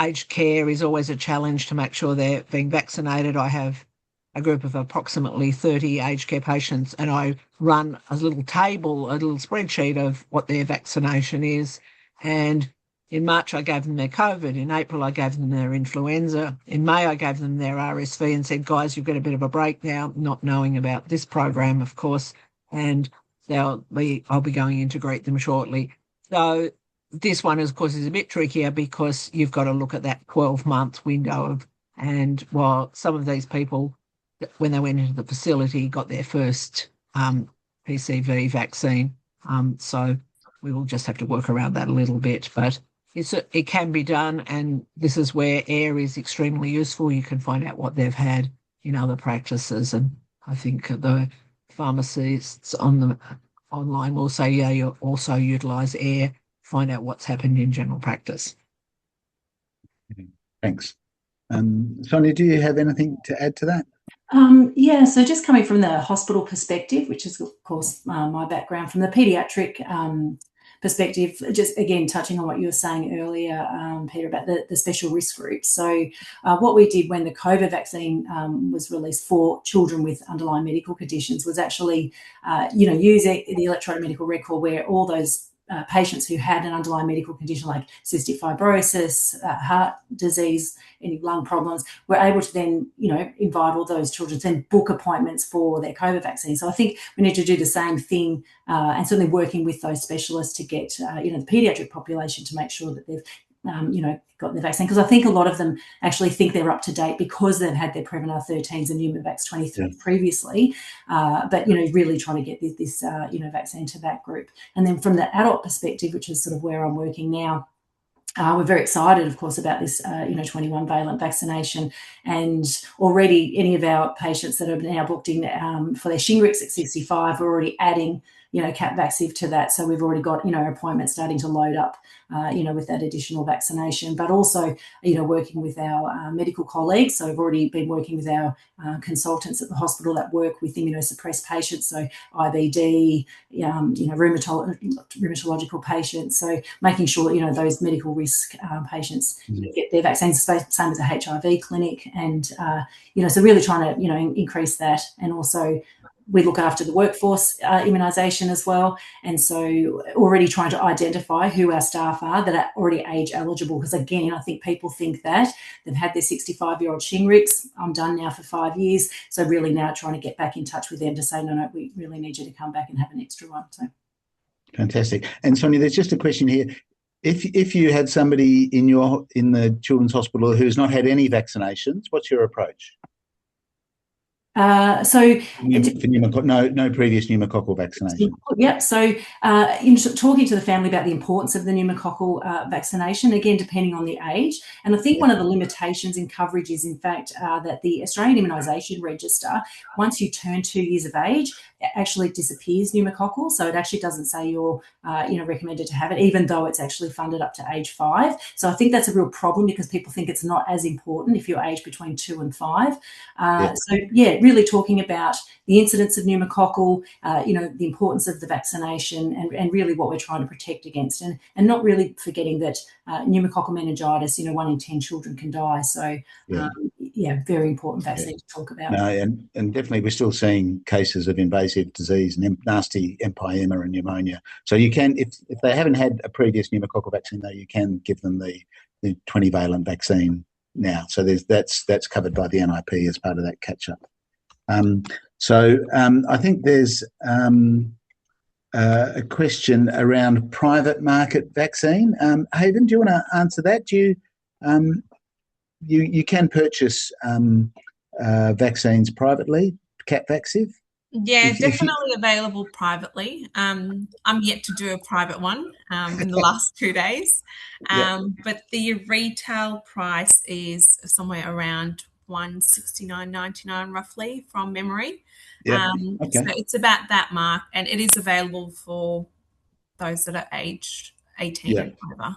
Aged care is always a challenge to make sure they're being vaccinated. I have a group of approximately 30 aged care patients, and I run a little table, a little spreadsheet of what their vaccination is. And in March, I gave them their COVID. In April, I gave them their influenza. In May, I gave them their RSV and said, guys, you've got a bit of a break now, not knowing about this program, of course, and I'll be going in to greet them shortly. So this one, of course, is a bit trickier because you've got to look at that 12-month window and while some of these people, when they went into the facility, got their first PCV vaccine. So we will just have to work around that a little bit, but it can be done, and this is where AIR is extremely useful. You can find out what they've had in other practices, and I think the pharmacists online will say, yeah, you also utilise AIR, find out what's happened in general practice. Thanks. Sonia, do you have anything to add to that? Yeah, so just coming from the hospital perspective, which is, of course, my background, from the paediatric perspective, just again touching on what you were saying earlier, Peter, about the special risk groups. So what we did when the COVID vaccine was released for children with underlying medical conditions was actually, use the electronic medical record where all those patients who had an underlying medical condition like cystic fibrosis, heart disease, any lung problems, were able to then, invite all those children and book appointments for their COVID vaccine. So I think we need to do the same thing, and certainly working with those specialists to get, the paediatric population to make sure that they've, got the vaccine. Because I think a lot of them actually think they're up to date because they've had their Prevnar 13s and Pneumovax 23 previously, but, really trying to get this vaccine to that group. And then from the adult perspective, which is sort of where I'm working now, we're very excited, of course, about this, 21-valent vaccination. And already any of our patients that are now booked in for their Shingrix at 65 are already adding, Capvaxive to that. So we've already got, appointments starting to load up, with that additional vaccination, but also, working with our medical colleagues. So we've already been working with our consultants at the hospital that work with immunosuppressed patients. So IBD, rheumatological patients. So making sure, those medical risk patients get their vaccines, same as a HIV clinic. And, so really trying to, increase that. And also, we look after the workforce immunisation as well. And so already trying to identify who our staff are that are already age eligible. Because again, I think people think that they've had their 65-year-old Shingrix, I'm done now for 5 years. So really now trying to get back in touch with them to say, no, we really need you to come back and have an extra one. So fantastic. And Sonia, there's just a question here. If you had somebody in the children's hospital who's not had any vaccinations, what's your approach? No previous pneumococcal vaccination. Yep. So, talking to the family about the importance of the pneumococcal vaccination, again, depending on the age. And I think one of the limitations in coverage is, in fact, that the Australian Immunisation Register, once you turn 2 years of age, actually disappears pneumococcal. So it actually doesn't say you're recommended to have it, even though it's actually funded up to age 5. So I think that's a real problem because people think it's not as important if you're aged between 2 and 5. So really talking about the incidence of pneumococcal, the importance of the vaccination, and really what we're trying to protect against, and not really forgetting that pneumococcal meningitis, 1 in 10 children can die. So very important vaccine to talk about. No, and definitely we're still seeing cases of invasive disease and nasty empyema and pneumonia. So you can, if they haven't had a previous pneumococcal vaccine, though, you can give them the 20-valent vaccine now. So that's covered by the NIP as part of that catch-up. I think there's a question around private market vaccine. Haven, do you want to answer that? Do you can purchase vaccines privately, Capvaxive? Yeah, definitely available privately. I'm yet to do a private one in the last 2 days, but the retail price is somewhere around $169.99 roughly from memory. So it's about that mark, and it is available for those that are aged 18 and over.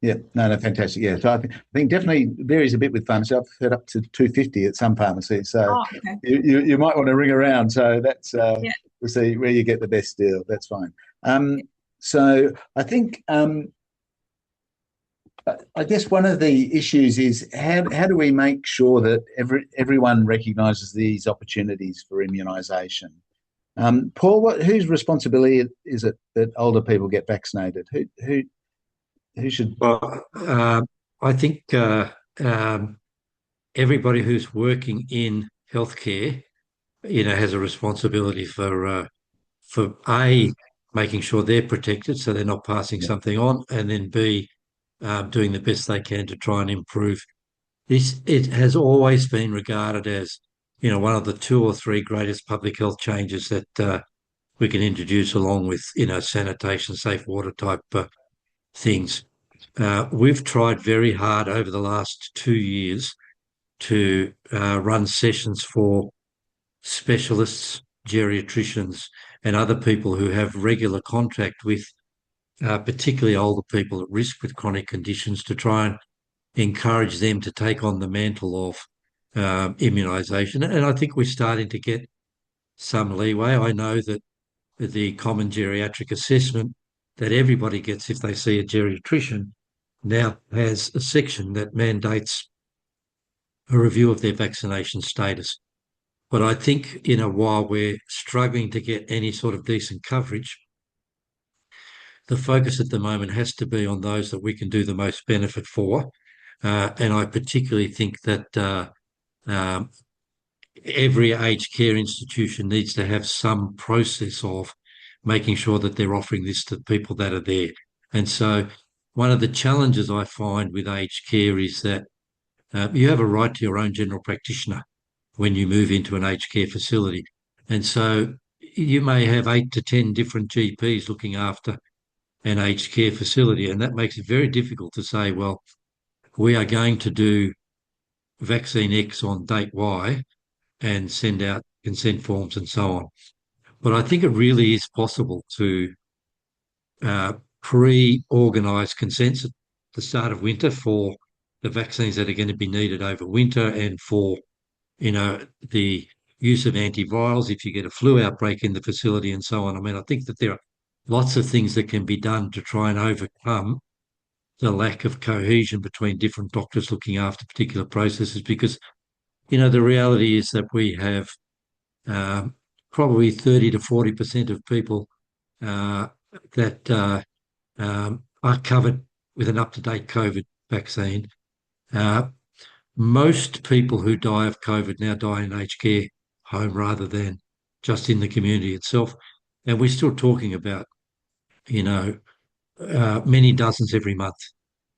Yeah, no, fantastic. Yeah, so I think definitely varies a bit with pharmacy. I've heard up to $250 at some pharmacies. So you might want to ring around. So that's we'll see where you get the best deal. That's fine. So I think I guess one of the issues is how do we make sure that everyone recognises these opportunities for immunisation? Paul, whose responsibility is it that older people get vaccinated? Who should? Well, I think everybody who's working in healthcare, has a responsibility for A, making sure they're protected so they're not passing something on, and then B, doing the best they can to try and improve this. It has always been regarded as, one of the 2 or 3 greatest public health changes that we can introduce along with, sanitation, safe water type things. We've tried very hard over the last 2 years to run sessions for specialists, geriatricians, and other people who have regular contact with particularly older people at risk with chronic conditions, to try and encourage them to take on the mantle of immunisation. And I think we're starting to get some leeway. I know that the common geriatric assessment that everybody gets if they see a geriatrician now has a section that mandates a review of their vaccination status. But I think, while we're struggling to get any sort of decent coverage, the focus at the moment has to be on those that we can do the most benefit for. And I particularly think that every aged care institution needs to have some process of making sure that they're offering this to people that are there. And so one of the challenges I find with aged care is that you have a right to your own general practitioner when you move into an aged care facility. And so you may have 8 to 10 different GPs looking after an aged care facility, and that makes it very difficult to say, well, we are going to do vaccine X on date Y and send out consent forms and so on. But I think it really is possible to pre-organise consents at the start of winter for the vaccines that are going to be needed over winter, and for, the use of antivirals if you get a flu outbreak in the facility and so on. I mean, I think that there are lots of things that can be done to try and overcome the lack of cohesion between different doctors looking after particular processes, because, the reality is that we have probably 30 to 40% of people that are covered with an up-to-date COVID vaccine. Most people who die of COVID now die in aged care home rather than just in the community itself. And we're still talking about, many dozens every month,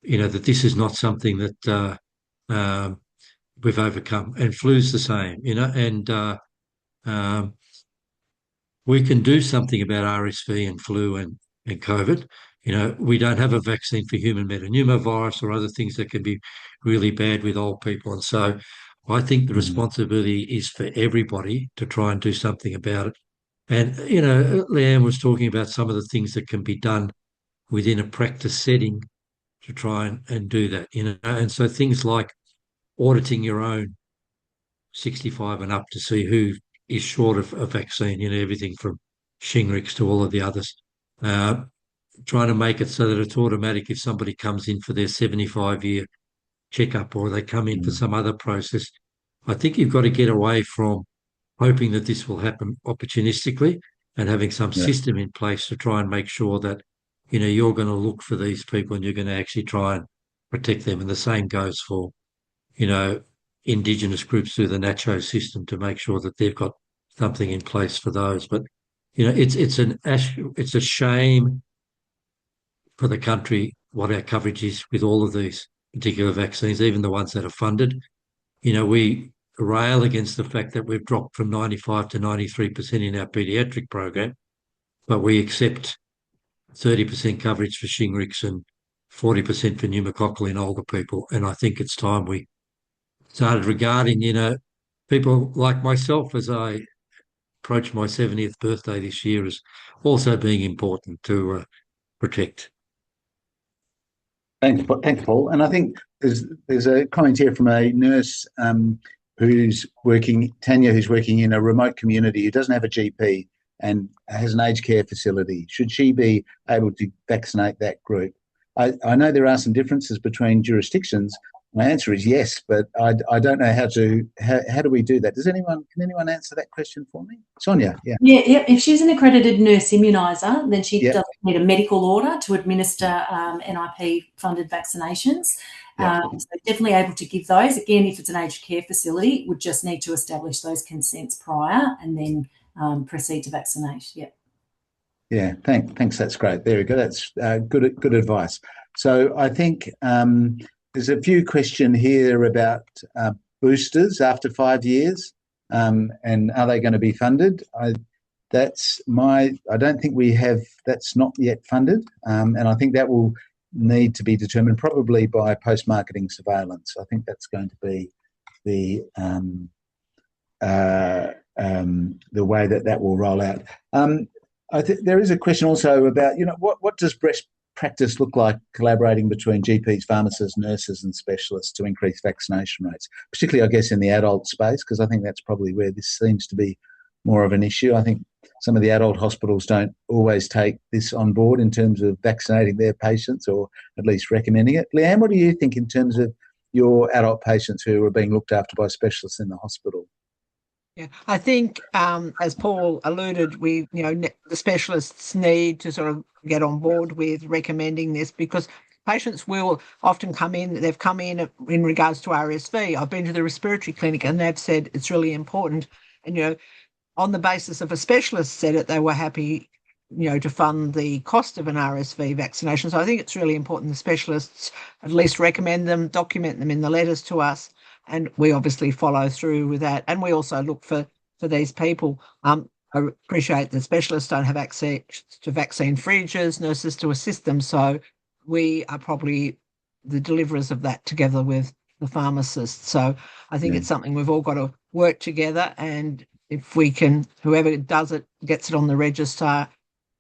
that this is not something that we've overcome. And flu's the same, and we can do something about RSV and flu and COVID. We don't have a vaccine for human metapneumovirus or other things that can be really bad with old people. And so I think the responsibility is for everybody to try and do something about it. And, you know, Leanne was talking about some of the things that can be done within a practice setting to try and do that, you know. And so things like auditing your own 65 and up to see who is short of a vaccine, you know, everything from Shingrix to all of the others. Trying to make it so that it's automatic if somebody comes in for their 75-year checkup or they come in for some other process. I think you've got to get away from hoping that this will happen opportunistically and having some system in place to try and make sure that, you know, you're going to look for these people and you're going to actually try and protect them. And the same goes for, you know, Indigenous groups through the NACCHO system to make sure that they've got something in place for those. But, you know, it's a shame for the country what our coverage is with all of these particular vaccines, even the ones that are funded. You know, we rail against the fact that we've dropped from 95 to 93% in our paediatric program, but we accept 30% coverage for Shingrix and 40% for pneumococcal in older people. And I think it's time we started regarding, you know, people like myself as I approach my 70th birthday this year as also being important to protect. Thanks, Paul. And I think there's a comment here from a nurse who's working, Tanya, who's working in a remote community who doesn't have a GP and has an aged care facility. Should she be able to vaccinate that group? I know there are some differences between jurisdictions. My answer is yes, but I don't know how do we do that? Can anyone answer that question for me? Sonia, yeah. Yeah. If she's an accredited nurse immuniser, then she doesn't need a medical order to administer NIP-funded vaccinations. So definitely able to give those. Again, if it's an aged care facility, would just need to establish those consents prior and then proceed to vaccinate. Yeah. Yeah, thanks. That's great. There we go. That's good advice. So I think there's a few questions here about boosters after 5 years, and are they going to be funded? I don't think we have. That's not yet funded, and I think that will need to be determined probably by post-marketing surveillance. I think that's going to be the way that will roll out. I think there is a question also about, you know, what does best practice look like collaborating between GPs, pharmacists, nurses and specialists to increase vaccination rates, particularly, I guess, in the adult space, because I think that's probably where this seems to be more of an issue. I think some of the adult hospitals don't always take this on board in terms of vaccinating their patients or at least recommending it. Leanne, what do you think in terms of your adult patients who are being looked after by specialists in the hospital? Yeah, I think, as Paul alluded, the specialists need to sort of get on board with recommending this, because patients will often come in. They've come in regards to RSV. I've been to the respiratory clinic and they've said it's really important. And, you know, on the basis of a specialist said it, they were happy, you know, to fund the cost of an RSV vaccination. So I think it's really important the specialists at least recommend them, document them in the letters to us. And we obviously follow through with that. And we also look for these people. I appreciate that specialists don't have access to vaccine fridges, nurses to assist them. So we are probably the deliverers of that together with the pharmacists. So I think it's something we've all got to work together. And if we can, whoever does it gets it on the register.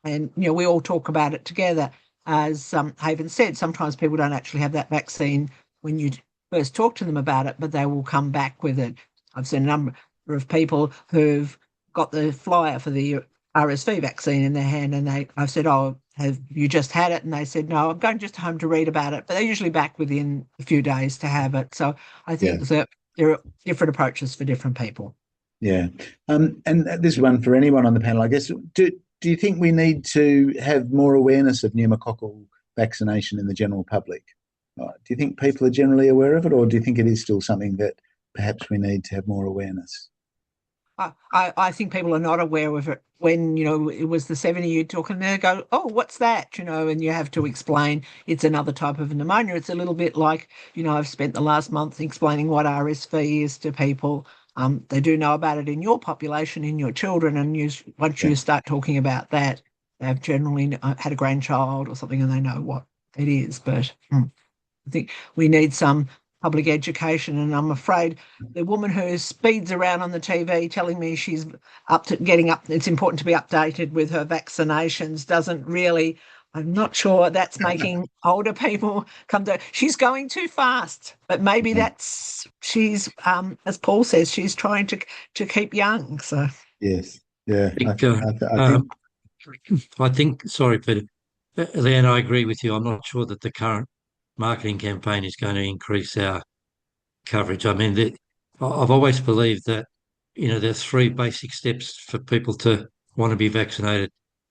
And, you know, we all talk about it together. As Haven said, sometimes people don't actually have that vaccine when you first talk to them about it, but they will come back with it. I've seen a number of people who've got the flyer for the RSV vaccine in their hand, and I've said, "Oh, have you just had it?" And they said, "No, I'm going just home to read about it." But they're usually back within a few days to have it. So I think that there are different approaches for different people. Yeah, and this is one for anyone on the panel, I guess. Do you think we need to have more awareness of pneumococcal vaccination in the general public? Do you think people are generally aware of it, or do you think it is still something that perhaps we need to have more awareness? I think people are not aware of it. When, you know, it was the 70, you talk and they go, "Oh, what's that?" You know, and you have to explain it's another type of pneumonia. It's a little bit like, you know, I've spent the last month explaining what RSV is to people. They do know about it in your population, in your children, and once you start talking about that, they've generally had a grandchild or something and they know what it is. But I think we need some public education. And I'm afraid the woman who speeds around on the TV telling me she's it's important to be updated with her vaccinations doesn't really, I'm not sure that's making older people come to, she's going too fast, but maybe she's, as Paul says, she's trying to keep young. So. Yes. Yeah. I think, sorry, Peter, Leanne, I agree with you. I'm not sure that the current marketing campaign is going to increase our coverage. I mean, I've always believed that, there's three basic steps for people to want to be vaccinated.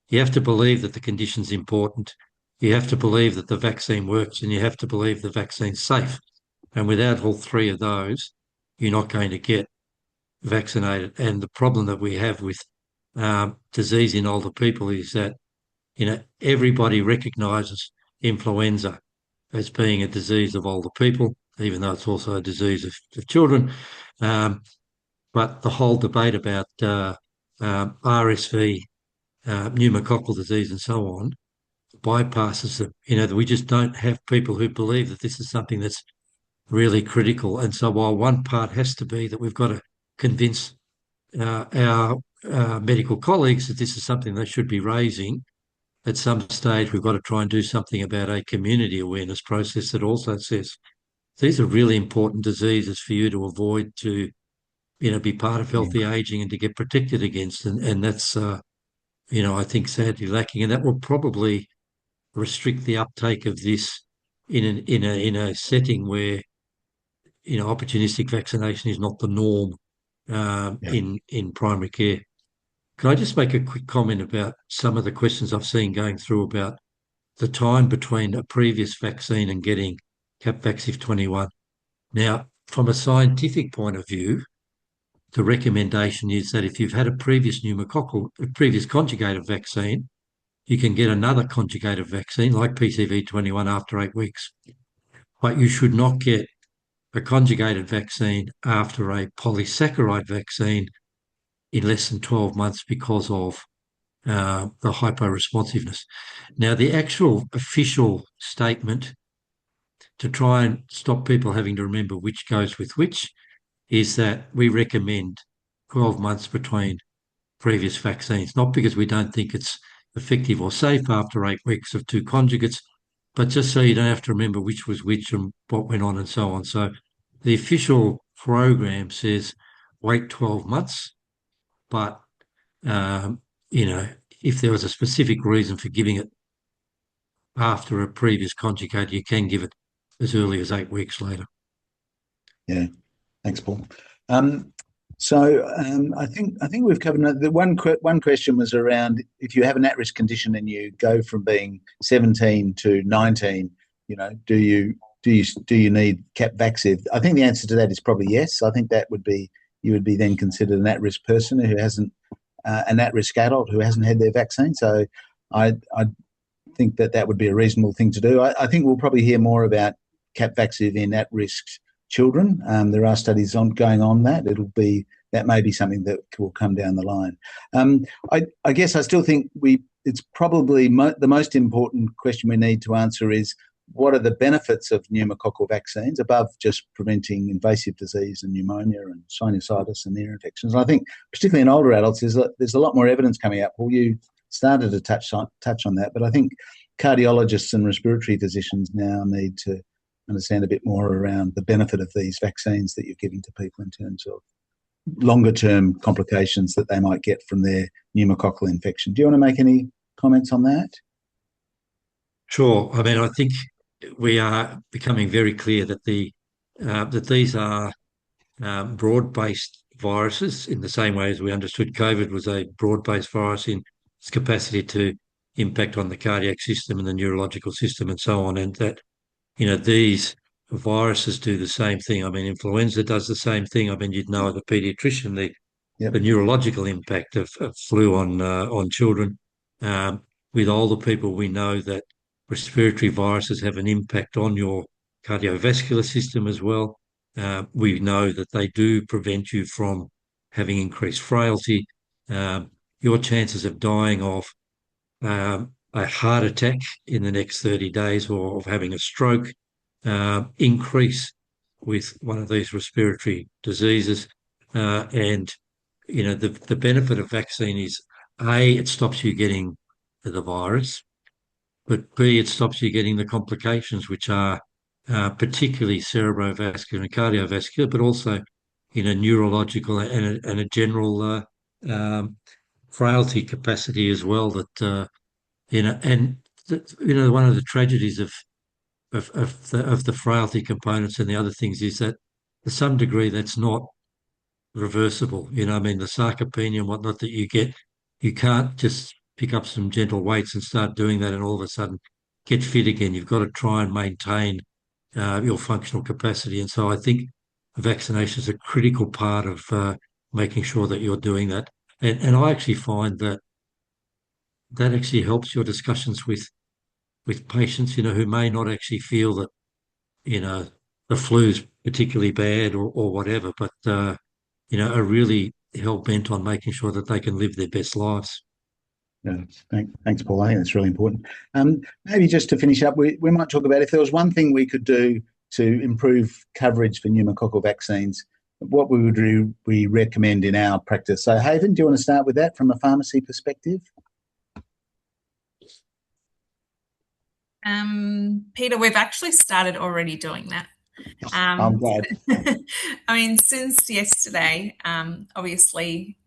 You have to believe that the condition's important. You have to believe that the vaccine works, and you have to believe the vaccine's safe. And without all three of those, you're not going to get vaccinated. And the problem that we have with disease in older people is that, everybody recognises influenza as being a disease of older people, even though it's also a disease of children. But the whole debate about RSV, pneumococcal disease and so on, bypasses that we just don't have people who believe that this is something that's really critical. And so while one part has to be that we've got to convince our medical colleagues that this is something they should be raising, at some stage we've got to try and do something about a community awareness process that also says these are really important diseases for you to avoid, to be part of healthy ageing and to get protected against. And that's I think sadly lacking, and that will probably restrict the uptake of this in a setting where opportunistic vaccination is not the norm in primary care. Can I just make a quick comment about some of the questions I've seen going through about the time between a previous vaccine and getting Capvaxive 21? Now, from a scientific point of view, the recommendation is that if you've had a previous conjugated vaccine, you can get another conjugated vaccine like PCV21 after 8 weeks. But you should not get a conjugated vaccine after a polysaccharide vaccine in less than 12 months because of the hyporesponsiveness. Now, the actual official statement to try and stop people having to remember which goes with which is that we recommend 12 months between previous vaccines, not because we don't think it's effective or safe after 8 weeks of two conjugates, but just so you don't have to remember which was which and what went on and so on. So the official program says wait 12 months, but, if there was a specific reason for giving it after a previous conjugate, you can give it as early as 8 weeks later. Yeah, thanks, Paul. I think we've covered the one question was around if you have an at-risk condition and you go from being 17 to 19, do you need Capvaxive? I think the answer to that is probably yes. I think that you would be then considered an at-risk person who hasn't an at-risk adult who hasn't had their vaccine. So I think that would be a reasonable thing to do. I think we'll probably hear more about Capvaxive in at-risk children. There are studies going on that. That may be something that will come down the line. I guess I still think it's probably the most important question we need to answer is what are the benefits of pneumococcal vaccines above just preventing invasive disease and pneumonia and sinusitis and ear infections? And I think particularly in older adults, there's a lot more evidence coming out. Paul, you started to touch on that, but I think cardiologists and respiratory physicians now need to understand a bit more around the benefit of these vaccines that you're giving to people in terms of longer-term complications that they might get from their pneumococcal infection. Do you want to make any comments on that? Sure. I mean, I think we are becoming very clear that that these are broad-based viruses in the same way as we understood COVID was a broad-based virus in its capacity to impact on the cardiac system and the neurological system and so on, and that these viruses do the same thing. I mean, influenza does the same thing. I mean, you'd know as a paediatrician the neurological impact of flu on children. With older people, we know that respiratory viruses have an impact on your cardiovascular system as well. We know that they do prevent you from having increased frailty. Your chances of dying of a heart attack in the next 30 days or of having a stroke increase with one of these respiratory diseases. And, you know, the benefit of vaccine is, A, it stops you getting the virus, but B, it stops you getting the complications, which are particularly cerebrovascular and cardiovascular, but also, you know, neurological and a general frailty capacity as well. That you know, and you know, one of the tragedies of the frailty components and the other things is that to some degree that's not reversible. You know, I mean, the sarcopenia and whatnot that you get, you can't just pick up some gentle weights and start doing that and all of a sudden get fit again. You've got to try and maintain your functional capacity. And so I think vaccination is a critical part of making sure that you're doing that. And I actually find that that actually helps your discussions with patients, you know, who may not actually feel that, you know, the flu's particularly bad or whatever, but, you know, are really hell-bent on making sure that they can live their best lives. Yeah, thanks, Paul. I think that's really important. Maybe just to finish up, we might talk about if there was one thing we could do to improve coverage for pneumococcal vaccines, what we recommend in our practice. So, Haven, do you want to start with that from a pharmacy perspective? Peter, we've actually started already doing that. I'm glad. I mean, since yesterday, obviously,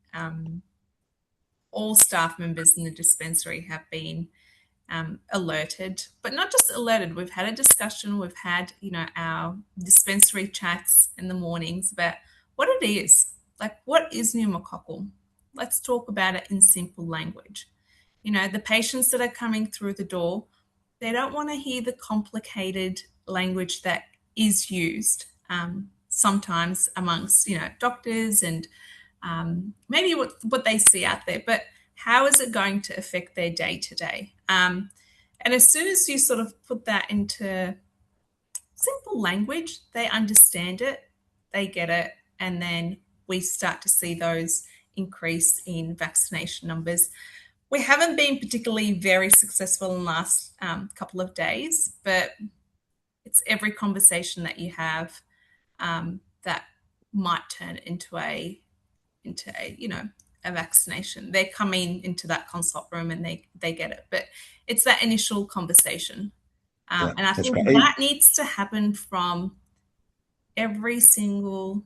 all staff members in the dispensary have been alerted, but not just alerted. We've had a discussion. We've had, you know, our dispensary chats in the mornings about what it is. Like, what is pneumococcal? Let's talk about it in simple language. You know, the patients that are coming through the door, they don't want to hear the complicated language that is used sometimes amongst, you know, doctors and maybe what they see out there, but how is it going to affect their day-to-day? And as soon as you sort of put that into simple language, they understand it, they get it, and then we start to see those increase in vaccination numbers. We haven't been particularly very successful in the last couple of days, but it's every conversation that you have that might turn into a you know, a vaccination. They're coming into that consult room and they get it, but it's that initial conversation. And I think that needs to happen from every single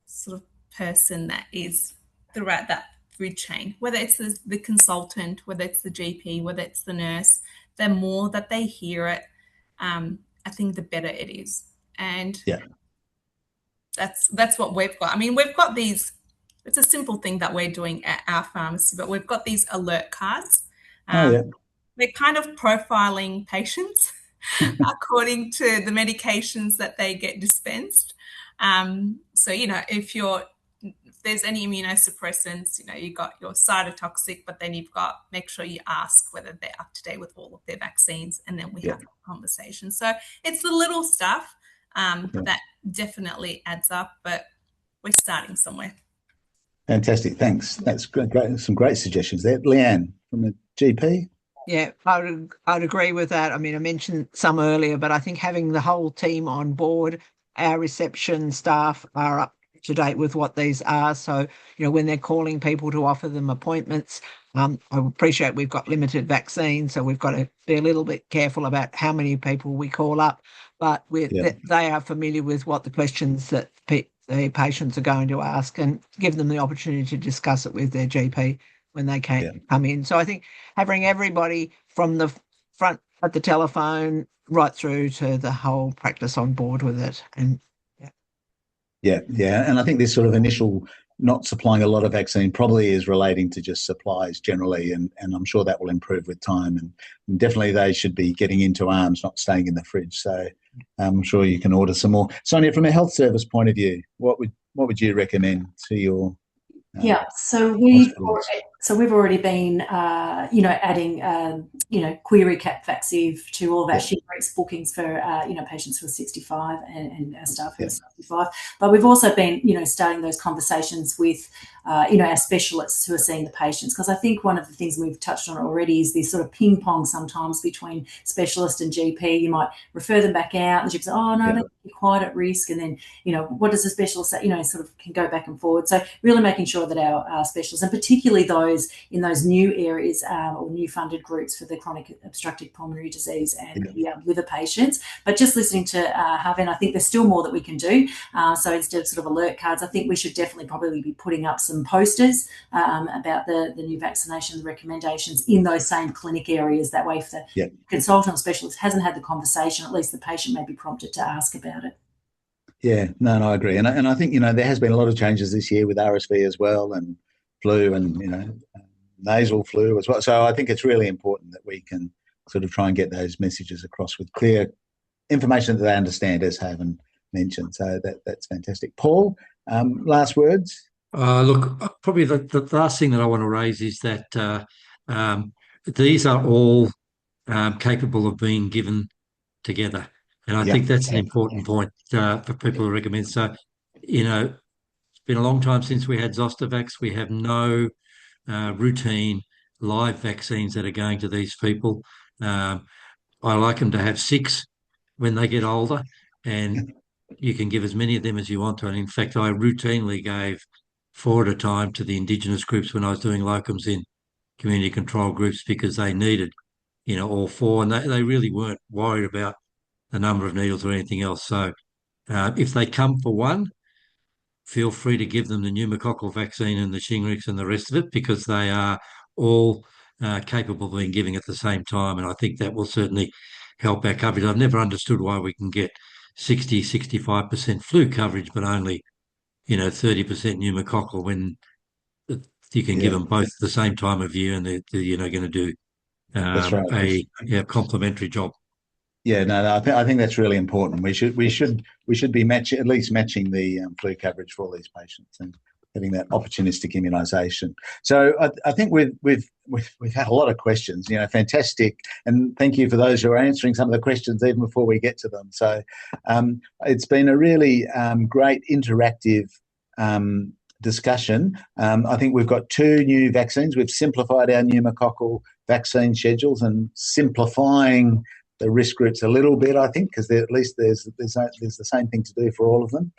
sort of person that is throughout that food chain, whether it's the consultant, whether it's the GP, whether it's the nurse. The more that they hear it, I think the better it is. And that's what we've got. I mean, we've got these, it's a simple thing that we're doing at our pharmacy, but we've got these alert cards. They're kind of profiling patients according to the medications that they get dispensed. So, you know, if there's any immunosuppressants, you know, you've got your cytotoxic, but then make sure you ask whether they're up to date with all of their vaccines, and then we have a conversation. So it's the little stuff that definitely adds up, but we're starting somewhere. Fantastic, thanks. That's great. Some great suggestions there. Leanne, from the GP? Yeah, I'd agree with that. I mean, I mentioned some earlier, but I think having the whole team on board, our reception staff are up to date with what these are. So, you know, when they're calling people to offer them appointments, I appreciate we've got limited vaccines, so we've got to be a little bit careful about how many people we call up, but they are familiar with what the questions that the patients are going to ask, and give them the opportunity to discuss it with their GP when they come in. So I think having everybody from the front at the telephone right through to the whole practice on board with it. And and I think this sort of initial not supplying a lot of vaccine probably is relating to just supplies generally, and I'm sure that will improve with time, and definitely they should be getting into arms, not staying in the fridge. So I'm sure you can order some more. Sonia, from a health service point of view, what would you recommend to your so we've already been adding query cap vaccine to all of our Shingrix bookings for patients who are 65 and our staff who are 65. But we've also been starting those conversations with our specialists who are seeing the patients. Because I think one of the things we've touched on already is this sort of ping pong sometimes between specialist and GP. You might refer them back out, and the GP says, "Oh no, you're quite at risk," and then what does the specialist say? Sort of can go back and forward. So really making sure that our specialists, and particularly those in those new areas or new funded groups for the chronic obstructive pulmonary disease and the liver patients. But just listening to Haven, I think there's still more that we can do. So instead of sort of alert cards, I think we should definitely probably be putting up some posters about the new vaccination recommendations in those same clinic areas. That way, if the consultant or specialist hasn't had the conversation, at least the patient may be prompted to ask about it. Yeah, no, I agree. And I think, there has been a lot of changes this year with RSV as well, and flu, and, nasal flu as well. So I think it's really important that we can sort of try and get those messages across with clear information that they understand, as Haven mentioned. So that's fantastic. Paul, last words? Look, probably the last thing that I want to raise is that these are all capable of being given together. And I think that's an important point for people to recommend. So, it's been a long time since we had Zostavax. We have no routine live vaccines that are going to these people. I like them to have 6 when they get older, and you can give as many of them as you want to. And in fact, I routinely gave 4 at a time to the Indigenous groups when I was doing locums in community control groups, because they needed, all 4, and they really weren't worried about the number of needles or anything else. So if they come for one, feel free to give them the pneumococcal vaccine and the Shingrix and the rest of it, because they are all capable of being given at the same time. And I think that will certainly help our coverage. I've never understood why we can get 60, 65% flu coverage, but only, 30% pneumococcal, when you can give them both at the same time of year, and they're going to do a complementary job. Yeah, no, I think that's really important. We should be at least matching the flu coverage for all these patients and having that opportunistic immunisation. So I think we've had a lot of questions. Fantastic, and thank you for those who are answering some of the questions even before we get to them. So it's been a really great interactive discussion. I think we've got 2 new vaccines. We've simplified our pneumococcal vaccine schedules and simplifying the risk groups a little bit, I think, because at least there's the same thing to do for all of them.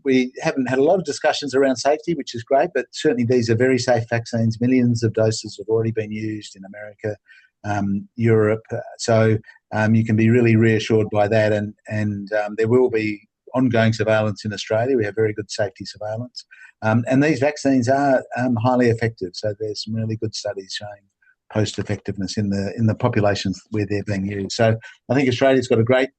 We haven't had a lot of discussions around safety, which is great, but certainly these are very safe vaccines. Millions of doses have already been used in America, Europe. So you can be really reassured by that. And there will be ongoing surveillance in Australia. We have very good safety surveillance. And these vaccines are highly effective. So there's some really good studies showing post-effectiveness in the populations where they're being used. So I think Australia's got a great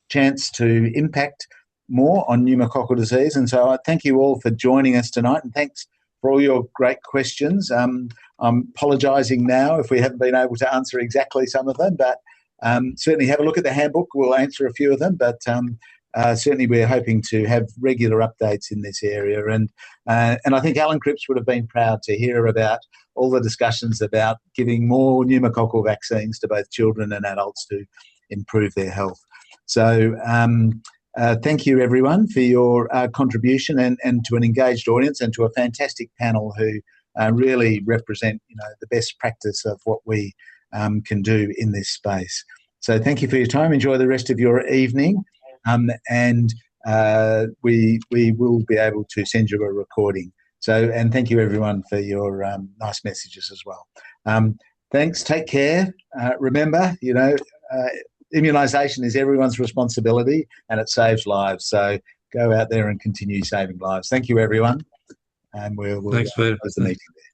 chance to impact more on pneumococcal disease. And so I thank you all for joining us tonight, and thanks for all your great questions. I'm apologising now if we haven't been able to answer exactly some of them, but certainly have a look at the handbook. We'll answer a few of them, but certainly we're hoping to have regular updates in this area. And I think Allan Cripps would have been proud to hear about all the discussions about giving more pneumococcal vaccines to both children and adults to improve their health. So thank you, everyone, for your contribution, and to an engaged audience, and to a fantastic panel who really represent the best practice of what we can do in this space. So thank you for your time. Enjoy the rest of your evening. And we will be able to send you a recording. So, and thank you everyone for your nice messages as well. Thanks. Take care. Remember, immunisation is everyone's responsibility, and it saves lives. So go out there and continue saving lives. Thank you, everyone. And we'll close the meeting there.